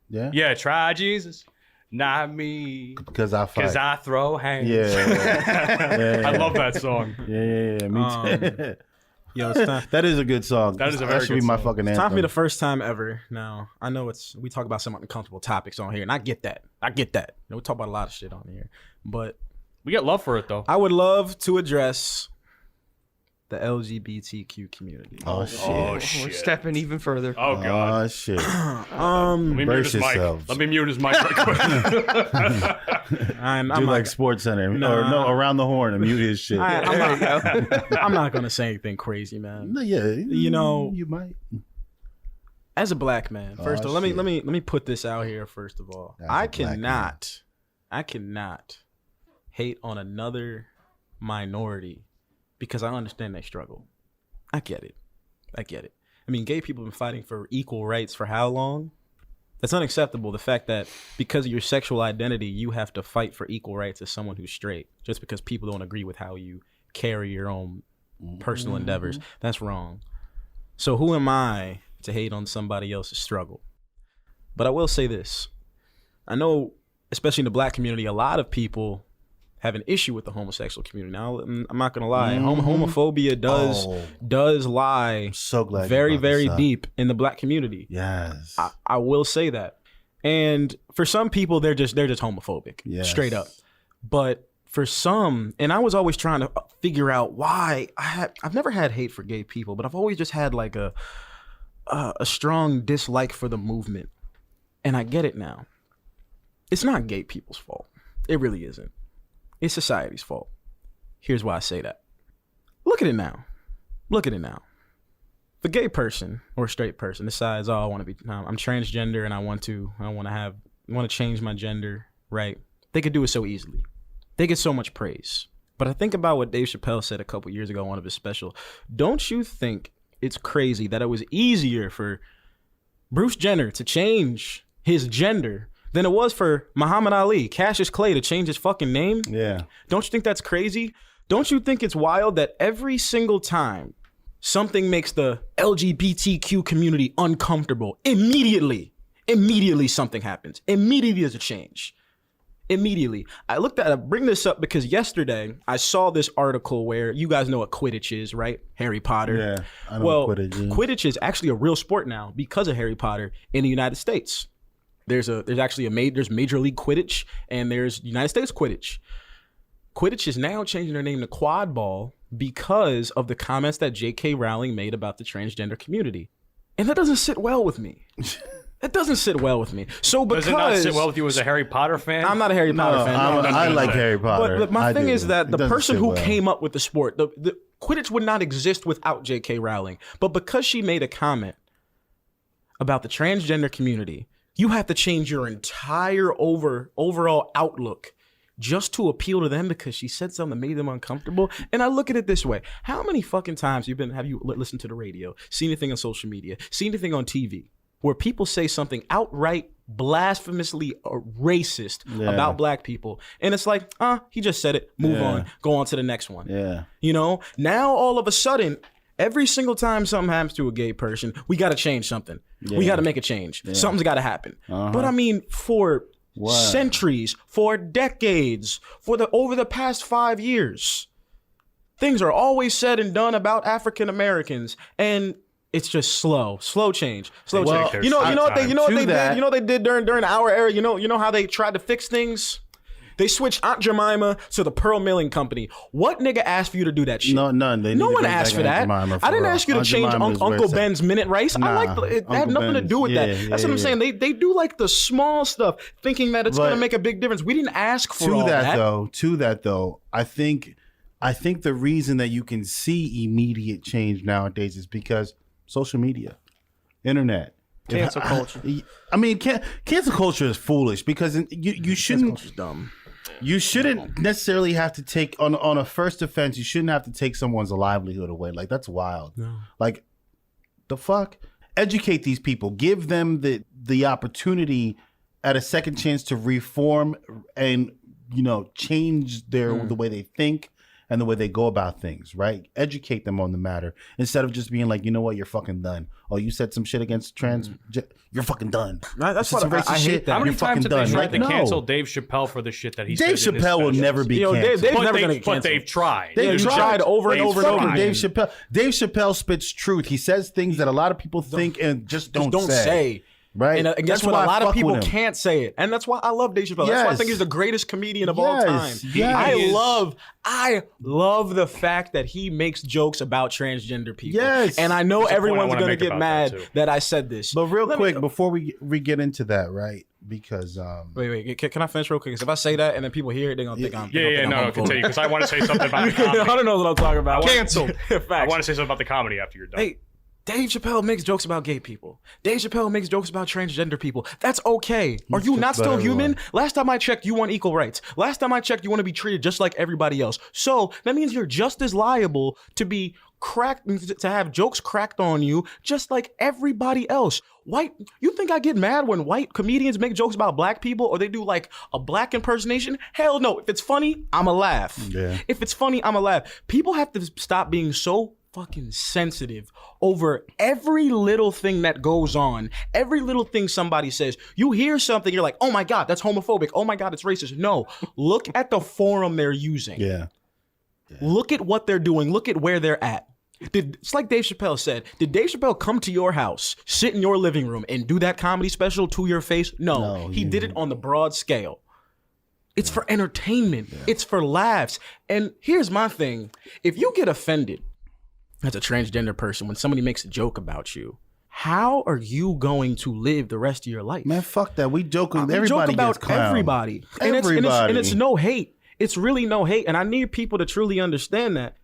S5: Yeah.
S6: yeah, try Jesus, not me,
S5: Because I fight.
S6: because I throw hands.
S5: Yeah.
S6: I love that song.
S5: Yeah, me too.
S4: Yo, it's time.
S5: That is a good song.
S6: That is a very
S5: That should
S6: good
S5: be my
S6: song.
S5: fucking
S4: It's time for me
S5: anthem.
S4: the first time ever. Now I know we talk about some uncomfortable topics on here, and I get that. We talk about a lot of shit on here, but
S6: We get love for it though.
S4: I would love to address the LGBTQ community.
S5: Oh shit.
S6: Oh
S1: We're
S6: shit.
S1: stepping even further.
S6: Oh god.
S5: Oh shit.
S6: Let me mute
S5: brace
S6: his mic.
S5: yourselves.
S6: Let me mute his mic right quick.
S4: I'm
S5: Do
S4: not,
S5: like Sports Center or
S4: Nah.
S5: no around the horn and mute his shit.
S4: I'm not gonna say anything crazy, man.
S5: Yeah,
S4: You know-
S5: you might.
S4: As a black man, first
S5: Oh,
S4: of all,
S5: shit.
S4: let me put this out here. First of all,
S5: As a
S4: I
S5: black
S4: cannot hate on another minority because I understand they struggle. I get it. I mean, gay people have been fighting for equal rights for how long? That's unacceptable. The fact that because of your sexual identity, you have to fight for equal rights as someone who's straight, just because people don't agree with how you carry your own personal endeavors. That's wrong. So who am I to hate on somebody else's struggle? But I will say this. I know, especially in the black community, a lot of people have an issue with the homosexual community. Now, I'm not gonna lie, homophobia does lie
S5: so glad
S4: very, very deep in the black community.
S5: Yes,
S4: I will say that. And for some people, they're just homophobic, straight up. But for some, and I was always trying to figure out why I've never had hate for gay people, but I've always just had like a strong dislike for the movement. And I get it now. It's not gay people's fault. It really isn't. It's society's fault. Here's why I say that. Look at it now. Look at it now. The gay person or straight person decides, oh, I'm transgender and I want to change my gender, right? They could do it so easily. They get so much praise. But I think about what Dave Chappelle said a couple years ago on one of his specials. Don't you think it's crazy that it was easier for Bruce Jenner to change his gender than it was for Muhammad Ali, Cassius Clay, to change his fucking name?
S5: Yeah.
S4: Don't you think that's crazy? Don't you think it's wild that every single time something makes the LGBTQ community uncomfortable, immediately something happens. Immediately there's a change. Immediately. I bring this up because yesterday I saw this article where you guys know what Quidditch is, right? Harry Potter.
S5: Yeah, I know Quidditch.
S4: Quidditch is actually a real sport now because of Harry Potter in the United States. There's Major League Quidditch and there's United States Quidditch. Quidditch is now changing their name to quad ball because of the comments that J.K. Rowling made about the transgender community. And that doesn't sit well with me. It doesn't sit well with me. So because
S6: does it not sit well with you as a Harry Potter fan?
S4: I'm not a Harry Potter fan.
S5: I like Harry Potter.
S4: But my thing is that the person who came up with the sport, the Quidditch would not exist without J.K. Rowling. But because she made a comment about the transgender community, you have to change your entire overall outlook just to appeal to them because she said something that made them uncomfortable. And I look at it this way. How many fucking times have you listened to the radio, seen anything on social media, seen anything on TV where people say something outright blasphemously racist about black people? And it's like, he just said it. Move on. Go on to the next one.
S5: Yeah.
S4: You know, now all of a sudden, every single time something happens to a gay person, we got to change something. Yeah. We got to make a change. Yeah. Something's got to happen. But I mean, for centuries, for decades, over the past 5 years, things are always said and done about African Americans, and it's just slow change. You know what they did during our era. You know how they tried to fix things. They switched Aunt Jemima to the Pearl Milling Company. What nigga asked for you to do that shit?
S5: No one
S4: asked for that. I didn't ask you to change Uncle Ben's Minute Rice. It had nothing to do with that. That's what I'm saying. They do like the small stuff, thinking that it's going to make a big difference. We didn't ask for all that.
S5: To that though, I think the reason that you can see immediate change nowadays is because social media, internet.
S1: Cancel culture.
S5: I mean, cancel culture is foolish because you shouldn't. Cancel culture's dumb. You shouldn't necessarily have to take on a first offense. You shouldn't have to take someone's livelihood away. Like, that's wild. No. Like, the fuck? Educate these people. Give them the opportunity at a second chance to reform and change the way they think and the way they go about things, right? Educate them on the matter instead of just being like, you know what, you're fucking done. Oh, you said some shit against trans, you're fucking done.
S4: That's what I hate. That.
S6: How many times have they tried to cancel Dave Chappelle for the shit that he said?
S5: Dave Chappelle will never be canceled.
S6: But they've tried.
S5: They've tried over and over and over. Dave Chappelle spits truth. He says things that a lot of people think and just don't say. Right,
S4: and guess what? A lot of people can't say it, and that's why I love Dave Chappelle. That's why I think he's the greatest comedian of all time.
S5: Yes.
S4: I love the fact that he makes jokes about transgender people.
S5: Yes,
S4: and I know everyone's gonna get mad that I said this.
S5: But real quick, before we get into that, right? Because
S4: wait, can I finish real quick? Because if I say that and then people hear it, they're gonna think I'm
S6: continue. Because I want to say something about the comedy.
S4: I don't know what I'm talking about.
S1: Canceled.
S6: I want to say something about the comedy after you're done.
S4: Hey. Dave Chappelle makes jokes about gay people. Dave Chappelle makes jokes about transgender people. That's okay. Are you not still human? Last time I checked, you want equal rights. Last time I checked, you want to be treated just like everybody else. So that means you're just as liable to be cracked, to have jokes cracked on you, just like everybody else. You think I get mad when white comedians make jokes about black people or they do like a black impersonation? Hell no. If it's funny, I'ma laugh.
S5: Yeah.
S4: If it's funny, I'ma laugh. People have to stop being so fucking sensitive over every little thing that goes on, every little thing somebody says. You hear something, you're like, oh my God, that's homophobic. Oh my God, it's racist. No, look at the forum they're using.
S5: Yeah.
S4: Look at what they're doing. Look at where they're at. It's like Dave Chappelle said. Did Dave Chappelle come to your house, sit in your living room, and do that comedy special to your face? No, he did it on the broad scale. It's for entertainment. Yeah. It's for laughs. And here's my thing. If you get offended as a transgender person when somebody makes a joke about you, how are you going to live the rest of your life?
S5: Man, fuck that. We joke with
S4: everybody.
S5: Everybody
S4: joke about
S5: gets clowned.
S4: everybody.
S5: Everybody.
S4: And it's no hate. It's really no hate. And I need people to truly understand that.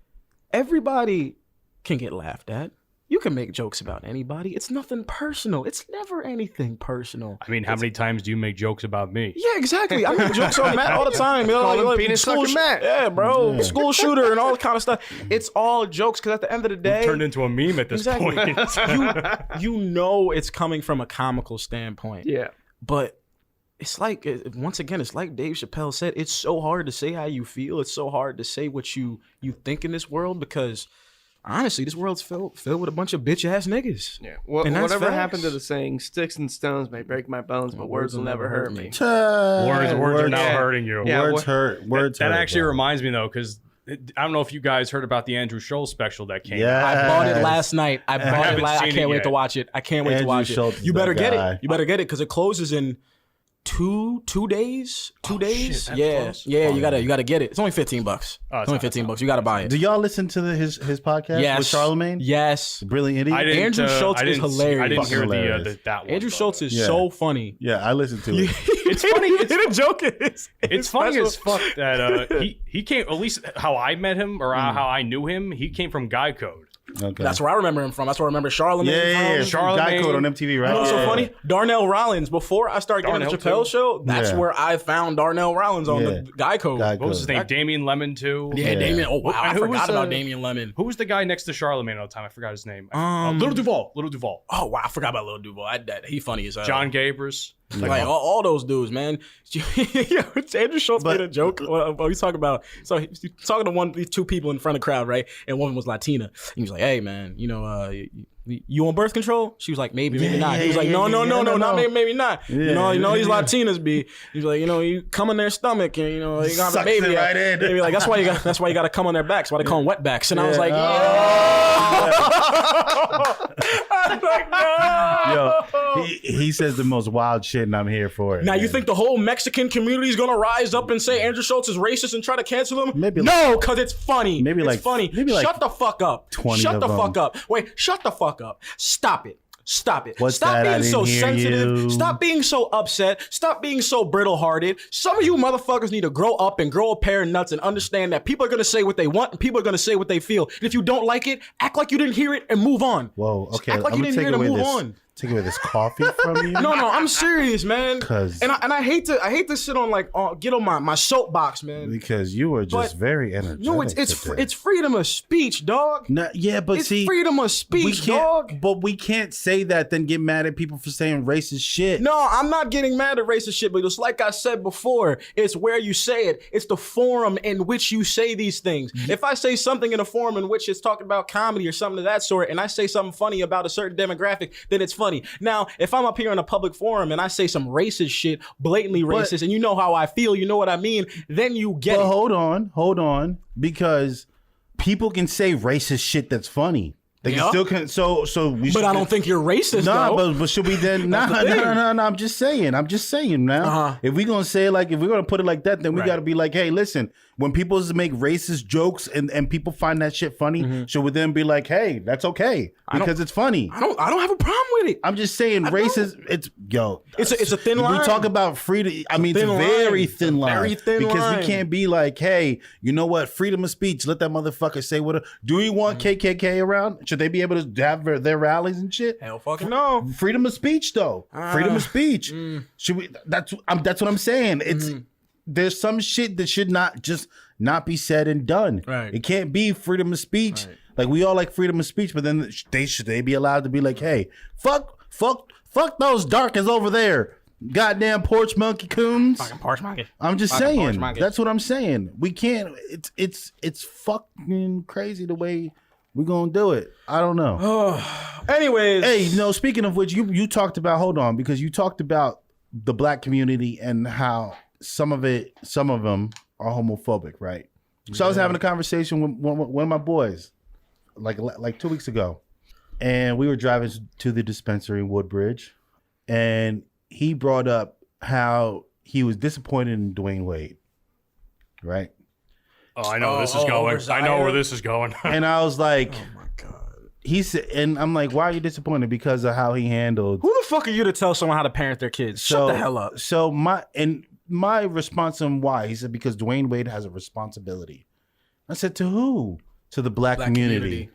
S4: Everybody can get laughed at. You can make jokes about anybody. It's nothing personal. It's never anything personal.
S6: I mean, how many times do you make jokes about me?
S4: Yeah, exactly. I make jokes on Matt all the time. You know,
S1: Call him penis sucking Matt.
S4: Yeah, bro. Yeah. School shooter and all that kind of stuff. It's all jokes because at the end of the day,
S6: turned into a meme at this point.
S4: you know it's coming from a comical standpoint.
S1: Yeah.
S4: But it's like, once again, it's like Dave Chappelle said, it's so hard to say how you feel. It's so hard to say what you think in this world because honestly, this world's filled with a bunch of bitch ass niggas.
S1: Yeah. Whatever happened to the saying, sticks and stones may break my bones, but words will never hurt me.
S6: Words are now hurting you.
S5: Yeah, words hurt. Words hurt.
S6: That actually reminds me though, because I don't know if you guys heard about the Andrew Schultz special that came out.
S4: I bought it last night. I can't wait to watch it. I can't wait to watch it. You better get it. You better get it because it closes in two days. 2 days.
S6: Shit,
S4: yeah. You gotta get it. It's only $15. It's only $15. You gotta buy it.
S5: Do y'all listen to his podcast with Charlemagne?
S4: Yes.
S5: Brilliant Idiot.
S4: Andrew Schultz is hilarious.
S6: I didn't hear that one.
S4: Andrew Schultz is so funny.
S5: Yeah, I listened to it.
S6: It's funny.
S4: The joke is
S6: it's funny as fuck that he came, at least how I met him or how I knew him, he came from Guy Code.
S5: Okay.
S4: That's where I remember him from. That's where I remember Charlemagne from.
S5: Charlemagne. Guy Code on MTV, right?
S4: You know what's so funny? Darnell Rollins. Before I started getting the Chappelle show, that's where I found Darnell Rollins on the Guy Code.
S6: What was his name? Damian Lemon too.
S4: Yeah, Damian. Oh wow, I forgot about Damian Lemon.
S6: Who was the guy next to Charlemagne all the time? I forgot his name. Little Duval.
S4: Oh wow, I forgot about Little Duval. He funny as hell.
S6: John Gabris.
S4: Like all those dudes, man. Andrew Schultz made a joke. He's talking about he's talking to these two people in front of the crowd, right? And one of them was Latina. He was like, "Hey, man, you on birth control?" She was like, "Maybe, maybe not." He was like, "No, not maybe not."
S5: Yeah,
S4: you know these Latinas be. He's like, you come in their stomach and you got a baby.
S5: Right in.
S4: They be like, that's why you got to come on their backs. Why they call them wetbacks. And I was like, I was like, no.
S5: Yo, he says the most wild shit, and I'm here for it.
S4: Now, you think the whole Mexican community is going to rise up and say Andrew Schultz is racist and try to cancel him? No, because it's funny. It's funny. Shut the fuck up.
S5: 20
S4: Shut
S5: of
S4: the
S5: them.
S4: fuck up. Wait, shut the fuck up. Stop it. Stop it.
S5: What's
S4: Stop
S5: that?
S4: being
S5: I didn't
S4: so
S5: hear
S4: sensitive.
S5: you.
S4: Stop being so upset. Stop being so brittle-hearted. Some of you motherfuckers need to grow up and grow a pair of nuts and understand that people are going to say what they want and people are going to say what they feel. And if you don't like it, act like you didn't hear it and move on.
S5: Whoa, okay.
S4: Act like you didn't hear it and move on.
S5: Take away this coffee from you?
S4: No, I'm serious, man. And I hate to sit on get on my soapbox, man.
S5: Because you were just very energetic.
S4: No, it's freedom of speech, dog.
S5: No, yeah, but
S4: it's freedom of speech, dog.
S5: But we can't say that, then get mad at people for saying racist shit.
S4: No, I'm not getting mad at racist shit, but it's like I said before, it's where you say it. It's the forum in which you say these things. If I say something in a forum in which it's talking about comedy or something of that sort, and I say something funny about a certain demographic, then it's funny. Now, if I'm up here in a public forum and I say some racist shit, blatantly racist, and you know how I feel, you know what I mean, then you get it.
S5: Hold on, because people can say racist shit that's funny. They can still can. So we.
S4: But I don't think you're racist.
S5: Nah, but should we then? No. I'm just saying now. If we're gonna say if we're gonna put it like that, then we gotta be like, hey, listen. When people make racist jokes and people find that shit funny, should we then be like, hey, that's okay because it's funny?
S4: I don't have a problem with it.
S5: I'm just saying, racist. It's a
S4: thin line.
S5: We talk about freedom. I mean, it's a very thin line.
S4: Very thin line.
S5: Because we can't be like, hey, you know what? Freedom of speech. Let that motherfucker say what. Do we want KKK around? Should they be able to have their rallies and shit?
S4: Hell fucking no.
S5: Freedom of speech, though. Freedom of speech. Should we? That's what I'm saying. It's. There's some shit that should not be said and done.
S4: Right.
S5: It can't be freedom of speech. Right. Like we all like freedom of speech, but then should they be allowed to be like, hey, fuck those darkers over there. Goddamn porch monkey coons.
S4: Fucking porch monkey.
S5: I'm just saying. That's what I'm saying. We can't. It's fucking crazy the way We're gonna do it. I don't know.
S4: Anyways.
S5: Hey, no, speaking of which, you talked about, hold on, because you talked about the black community and how some of them are homophobic, right? So I was having a conversation with one of my boys like 2 weeks ago, and we were driving to the dispensary in Woodbridge, and he brought up how he was disappointed in Dwayne Wade, right?
S6: Oh, I know where this is going. I know where this is going.
S5: And I was like,
S4: Oh my God.
S5: he said, and I'm like, why are you disappointed? Because of how he handled.
S4: Who the fuck are you to tell someone how to parent their kids? Shut the hell up.
S5: So my response to him, why? He said, because Dwayne Wade has a responsibility. I said, to who? To the black community.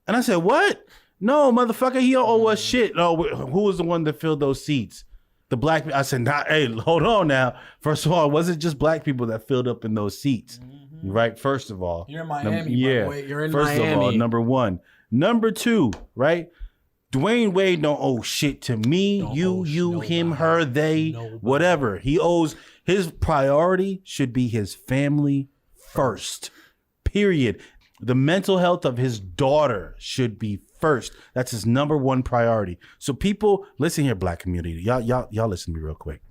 S5: And I said, what? No, motherfucker, he don't owe us shit. No, who was the one that filled those seats? The black. I said, nah, hey, hold on now. First of all, it wasn't just black people that filled up in those seats, right? First of all.
S4: You're in Miami,
S5: yeah.
S4: by the way. You're in
S5: First
S4: Miami.
S5: of all, number one. Number two, right? Dwayne Wade don't owe shit to me, him, her, they, whatever. He owes, his priority should be his family first, period. The mental health of his daughter should be first. That's his number one priority. So people, listen here, black community. Y'all listen to me real quick,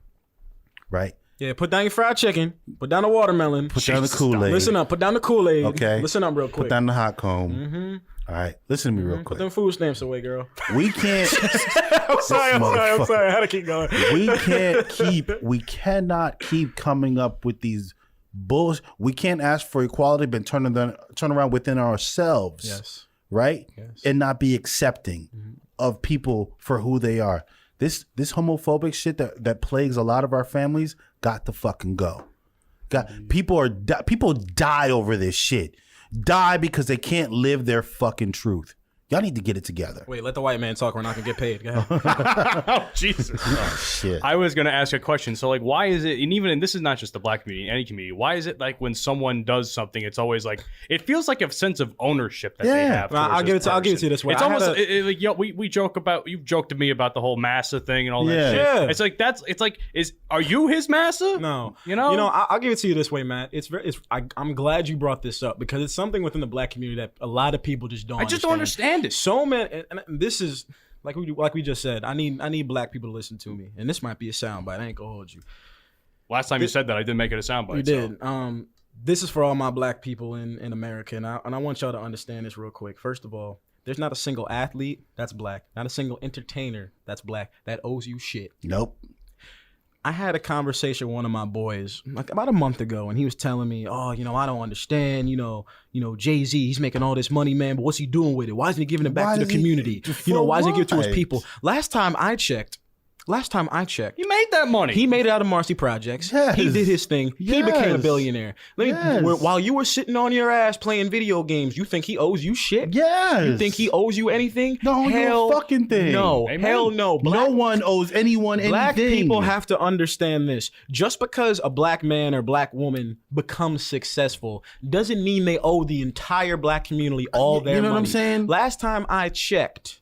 S5: right?
S4: Yeah, put down your fried chicken. Put down the watermelon.
S5: Put down the Kool-Aid.
S4: Listen up. Put down the Kool-Aid.
S5: Okay.
S4: Listen up real quick.
S5: Put down the hot comb. All right, listen to me real
S4: Put
S5: quick.
S4: them food stamps away, girl.
S5: We can't.
S4: I'm sorry. I had to keep going.
S5: We cannot keep coming up with these bullshit. We can't ask for equality, but turn around within ourselves.
S4: Yes.
S5: Right? Yes. And not be accepting of people for who they are. This homophobic shit that plagues a lot of our families got to fucking go. People die over this shit. Die because they can't live their fucking truth. Y'all need to get it together.
S4: Wait, let the white man talk. We're not gonna get paid. Go ahead.
S6: Oh, Jesus.
S5: Oh, shit.
S6: I was going to ask a question. So, like, why is it, and even, and this is not just the black community, any community, why is it like when someone does something, it's always like, it feels like a sense of ownership that they have.
S4: Well, I'll give it to you this way.
S6: It's almost like, yo, we joke about, you've joked to me about the whole massa thing and all that shit.
S4: Yeah.
S6: It's like, are you his massa?
S4: No.
S6: You know,
S4: I'll give it to you this way, Matt. I'm glad you brought this up because it's something within the black community that a lot of people just don't understand.
S6: don't understand it.
S4: So many, and this is like we just said. I need black people to listen to me, and this might be a soundbite. I ain't gonna hold you.
S6: Last time you said that, I did make it a soundbite.
S4: You did. This is for all my black people in America, and I want y'all to understand this real quick. First of all, there's not a single athlete that's black, not a single entertainer that's black that owes you shit.
S5: Nope.
S4: I had a conversation with one of my boys like about a month ago, and he was telling me, "Oh, I don't understand. Jay-Z, he's making all this money, man, but what's he doing with it? Why isn't he giving it back to the community? Why isn't he giving it to his people?" Last time I checked,
S6: he made that money.
S4: He made it out of Marcy Projects.
S5: Yes.
S4: He did his thing. He became a
S5: Yes.
S4: billionaire. While you were sitting on your ass playing video games, you think he owes you shit?
S5: Yes.
S4: You think he owes you anything?
S5: No,
S4: hell
S5: no fucking thing.
S4: No.
S6: Amen.
S4: Hell no.
S5: No one owes anyone
S4: Black
S5: anything.
S4: people have to understand this. Just because a black man or black woman becomes successful doesn't mean they owe the entire black community all their money.
S5: You know what I'm saying?
S4: Last time I checked,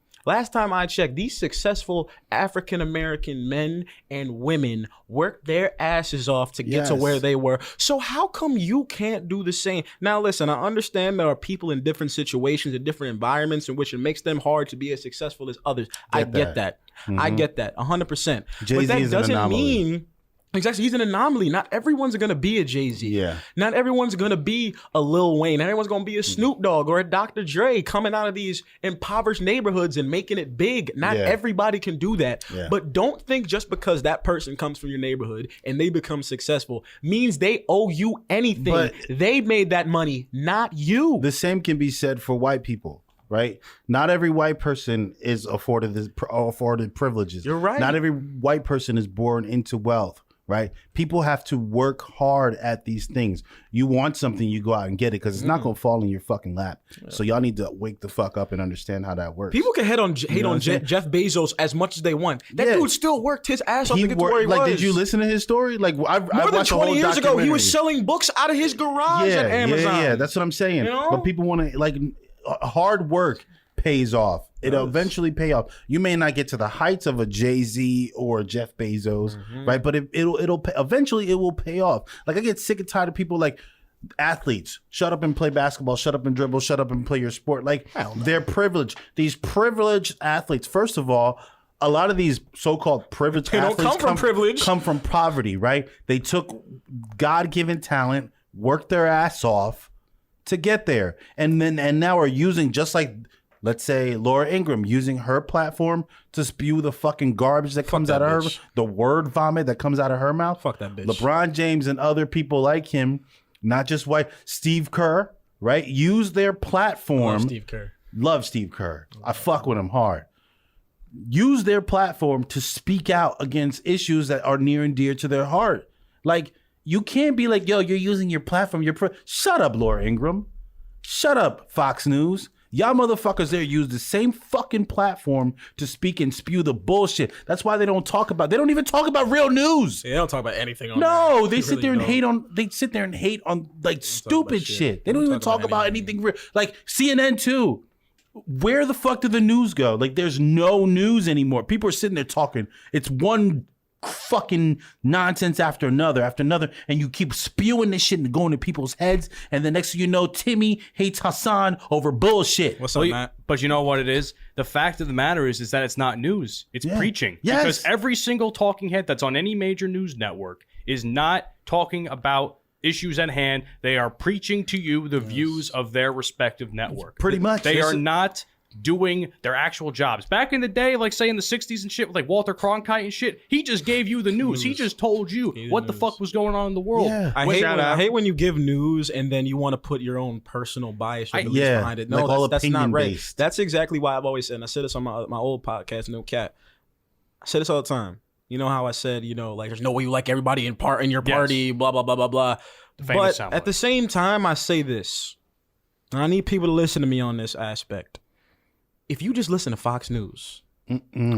S4: these successful African-American men and women worked their asses off to get to
S5: Yes.
S4: where they were. So how come you can't do the same? Now, listen, I understand there are people in different situations, in different environments in which it makes them hard to be as successful as others. I get that. I get that 100%. But
S5: Jay-Z
S4: that
S5: is an
S4: doesn't
S5: anomaly.
S4: mean... Exactly. He's an anomaly. Not everyone's going to be a Jay-Z.
S5: Yeah.
S4: Not everyone's going to be a Lil Wayne. Not everyone's going to be a Snoop Dogg or a Dr. Dre coming out of these impoverished neighborhoods and making it big. Not everybody can do that.
S5: Yeah.
S4: But don't think just because that person comes from your neighborhood and they become successful means they owe you anything.
S5: But-
S4: they made that money, not you.
S5: The same can be said for white people, right? Not every white person is afforded privileges.
S4: You're right.
S5: Not every white person is born into wealth. Right? People have to work hard at these things. You want something, you go out and get it because it's not going to fall in your fucking lap. So y'all need to wake the fuck up and understand how that works.
S4: People can hate on Jeff Bezos as much as they want. That dude still worked his ass off to get to where he was.
S5: Did you listen to his story? Like I
S4: More than 20 years ago, he was selling books out of his garage at Amazon.
S5: Yeah, that's what I'm saying. But people want to hard work pays off. It'll eventually pay off. You may not get to the heights of a Jay-Z or a Jeff Bezos, right? But it'll eventually it will pay off. Like I get sick and tired of people like Athletes, shut up and play basketball, shut up and dribble, shut up and play your sport. Like, they're privileged. These privileged athletes, first of all, a lot of these so-called privileged athletes
S4: don't come from privilege.
S5: Come from poverty, right? They took God-given talent, worked their ass off to get there. And now are using, just like, let's say, Laura Ingraham, using her platform to spew the fucking garbage that comes out of her, the word vomit that comes out of her mouth.
S4: Fuck that bitch.
S5: LeBron James and other people like him, not just white, Steve Kerr, right? Use their platform. Love Steve Kerr. I fuck with him hard. Use their platform to speak out against issues that are near and dear to their heart. Like, you can't be like, yo, you're using your platform. Shut up, Laura Ingraham. Shut up, Fox News. Y'all motherfuckers there use the same fucking platform to speak and spew the bullshit. That's why they don't even talk about real news.
S4: Yeah, they don't talk about anything on
S5: No,
S4: there.
S5: they sit there and hate on like stupid shit. They don't even talk about anything real. Like CNN too. Where the fuck did the news go? Like, there's no news anymore. People are sitting there talking. It's one fucking nonsense after another, and you keep spewing this shit and going to people's heads, and the next thing you know, Timmy hates Hassan over bullshit.
S4: What's up, Matt?
S6: But you know what it is? The fact of the matter is that it's not news. It's preaching.
S5: Yes.
S6: Because every single talking head that's on any major news network is not talking about issues at hand. They are preaching to you the views of their respective network.
S5: Pretty much.
S6: They are not doing their actual jobs. Back in the day, like say in the 60s and shit, with like Walter Cronkite and shit, he just gave you the news. He just told you what the fuck was going on in the world.
S5: Yeah.
S4: I hate when you give news and then you want to put your own personal bias or beliefs behind it. No,
S5: like
S4: that's not right.
S5: based.
S4: That's exactly why I've always said, and I said this on my old podcast, No Cap. I say this all the time. You know how I said, like, there's no way you like everybody in your party, blah, blah, blah, blah, blah. But at the same time, I say this. And I need people to listen to me on this aspect. If you just listen to Fox News,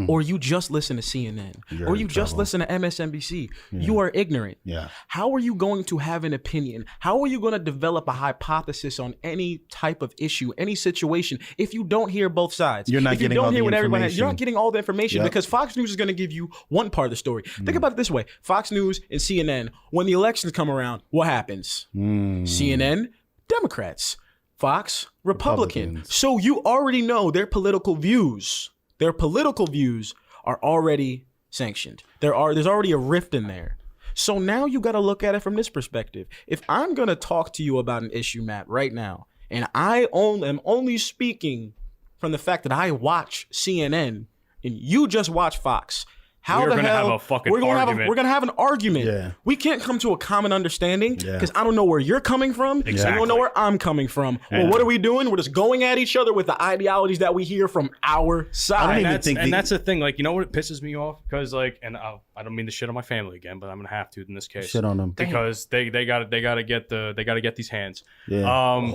S4: or you just listen to CNN, or you just listen to MSNBC, you are ignorant.
S5: Yeah.
S4: How are you going to have an opinion? How are you going to develop a hypothesis on any type of issue, any situation, if you don't hear both sides?
S5: You're not
S4: if you
S5: getting
S4: don't
S5: all
S4: hear
S5: the
S4: what everybody
S5: information.
S4: you're not getting all the information because Fox News is going to give you one part of the story. Think about it this way. Fox News and CNN, when the elections come around, what happens? CNN, Democrats. Fox, Republican. So you already know their political views. Their political views are already sanctioned. There's already a rift in there. So now you got to look at it from this perspective. If I'm going to talk to you about an issue, Matt, right now, and I am only speaking from the fact that I watch CNN and you just watch Fox, how
S6: We're
S4: the
S6: gonna
S4: hell
S6: have a fucking
S4: we're gonna
S6: argument.
S4: we're gonna have an argument.
S5: Yeah.
S4: We can't come to a common understanding
S5: Yeah.
S4: because I don't know where you're coming from. And you don't know where I'm coming from. Well, what are we doing? We're just going at each other with the ideologies that we hear from our side.
S6: And that's the thing. Like, you know what pisses me off? Because like, and I don't mean to shit on my family again, but I'm gonna have to in this case.
S5: Shit on them.
S6: Because they gotta get these hands.
S5: Yeah.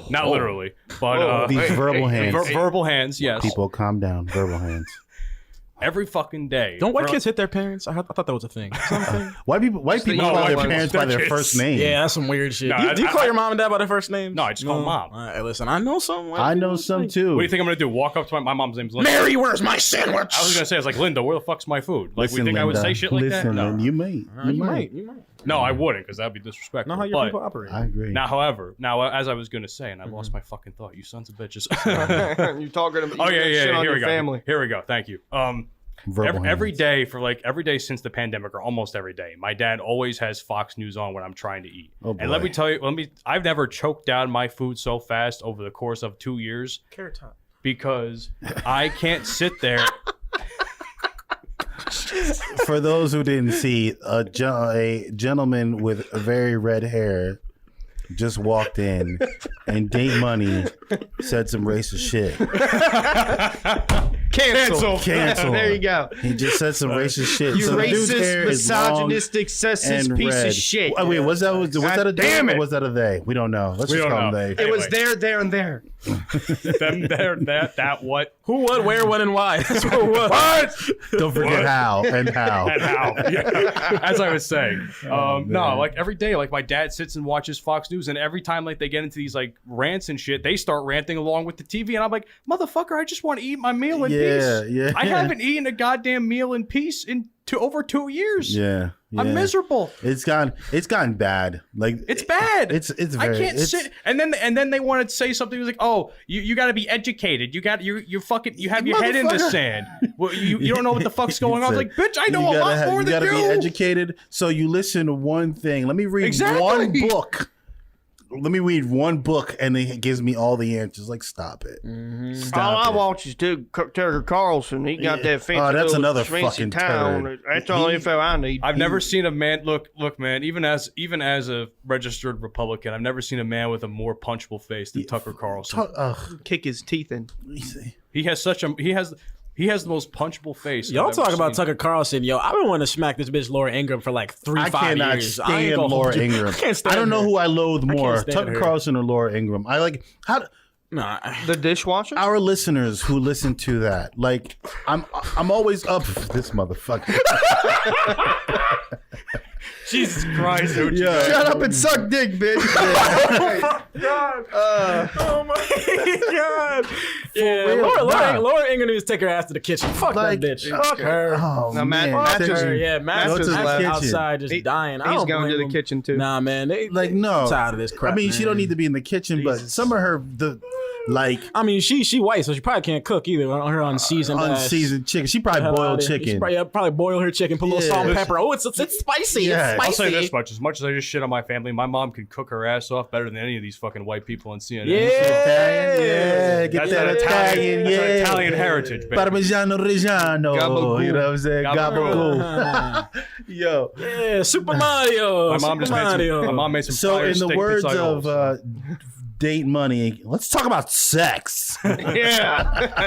S6: Not literally, but
S5: These verbal hands.
S6: verbal hands. Yes.
S5: People, calm down. Verbal hands.
S6: Every fucking day.
S4: Don't white kids hit their parents? I thought that was a thing. Is that a thing?
S5: White people call their parents by their first name.
S4: Yeah, that's some weird shit.
S6: No,
S4: do you call your mom and dad by their first name?
S6: No, I just call them mom.
S4: All right, listen, I know some.
S5: I know some too.
S6: What do you think I'm gonna do? Walk up to my mom's name's Linda.
S4: Mary, where's my sandwich?
S6: I was gonna say, I was like, Linda, where the fuck's my food? Like,
S5: Listen,
S6: we think I would
S5: Linda,
S6: say shit like that?
S5: listen,
S6: No.
S5: You might.
S4: You might.
S6: No, I wouldn't, because that'd be disrespectful.
S4: Not how your
S6: But
S4: people operate.
S5: I agree.
S6: now, as I was gonna say, and I lost my fucking thought. You sons of bitches.
S1: You talking about
S6: Oh yeah.
S1: shit on
S6: Here
S1: your
S6: we go.
S1: family.
S6: Here we go. Thank you.
S5: Verbal
S6: Every
S5: hands.
S6: every day since the pandemic, or almost every day, my dad always has Fox News on when I'm trying to eat.
S5: Oh,
S6: and let
S5: boy.
S6: me tell you, I've never choked down my food so fast over the course of 2 years
S4: Carrot top.
S6: because I can't sit there.
S5: For those who didn't see, a gentleman with very red hair just walked in, and Date Money said some racist shit.
S1: Cancel. There you go.
S5: He just said some racist shit.
S1: You
S5: So the dude's hair
S1: racist,
S5: is long
S1: misogynistic, sexist
S5: and
S1: piece
S5: red.
S1: of shit.
S5: Wait, was that a
S1: God
S5: they
S1: damn
S5: or
S1: it.
S5: was that a they? We don't know. Let's
S6: We
S5: just
S6: don't
S5: call
S6: know.
S5: them they.
S1: It was
S6: Anyway.
S1: there, and there.
S6: Them, there, that, what,
S4: Who, what, where, when, and why? That's what it was.
S6: what,
S5: Don't forget how and how.
S6: and how. Yeah. As I was saying, no, like every day, like my dad sits and watches Fox News, and every time like they get into these like rants and shit, they start ranting along with the TV, and I'm like, motherfucker, I just want to eat my meal in peace.
S5: Yeah.
S6: I haven't eaten a goddamn meal in peace in over 2 years.
S5: Yeah.
S6: I'm miserable.
S5: It's gotten bad. Like
S6: It's bad.
S5: It's very.
S6: I can't sit. And then they wanted to say something. It was like, oh, you got to be educated. You have your head in the sand. Well, you don't know what the fuck's going on. I was like, bitch, I know a lot more than you.
S5: You gotta be educated. So you listen to one thing. Let me read one book. Let me read one book, and it gives me all the answers. Like, stop it.
S1: All I watch is Tucker Carlson. He got that fancy.
S5: Oh, that's
S1: little
S5: another
S1: fancy
S5: fucking
S1: town.
S5: turd.
S1: That's all the info I need.
S6: I've never seen a man look, man. Even as a registered Republican, I've never seen a man with a more punchable face than Tucker Carlson.
S1: Kick his teeth in.
S6: He has the most punchable face.
S4: Y'all
S6: I've ever
S4: talk about
S6: seen.
S4: Tucker Carlson, yo. I've been wanting to smack this bitch Laura Ingraham for like 5 years.
S5: I cannot stand Laura Ingraham. I don't know who I loathe more, Tucker Carlson or Laura Ingraham. I like
S1: The dishwasher?
S5: our listeners who listen to that. Like, I'm always up for this motherfucker.
S6: Jesus Christ!
S1: Shut up and suck dick, bitch.
S4: Oh my god! Yeah,
S5: real,
S4: Laura Ingraham needs to take her ass to the kitchen. Fuck
S5: Like,
S4: that bitch. Fuck her.
S5: Oh,
S1: Now,
S5: man.
S1: Matt
S4: Fuck
S1: just-
S4: her. Yeah, Matt's
S1: Matt's
S4: just
S1: left.
S4: outside just dying. I
S1: He's
S4: don't
S1: going to
S4: blame
S1: the
S4: him.
S1: kitchen too.
S4: Nah, man.
S5: Like, no.
S4: I'm tired of this crap.
S5: I mean, she don't need to be in the kitchen, but some of her
S4: I mean, she white, so she probably can't cook either. Her unseasoned
S5: chicken. She probably boiled chicken.
S4: Probably boil her chicken, put a little salt and pepper. Oh, it's spicy.
S5: Yeah.
S4: It's
S6: I'll
S4: spicy.
S6: say this much as I just shit on my family, my mom can cook her ass off better than any of these fucking white people on CNN.
S5: Yeah, get
S6: That's
S5: that
S6: that
S5: Italian,
S6: That's
S5: yeah.
S6: that Italian heritage, baby.
S5: Parmigiano Reggiano.
S1: Gabagool.
S5: You know what I'm saying? Gabagool. Yo.
S4: Yeah, Super Mario.
S6: My mom made some
S5: So
S6: fire
S5: in the
S6: steak
S5: words
S6: pizzaioli.
S5: of Date Money, let's talk about sex.
S1: Yeah.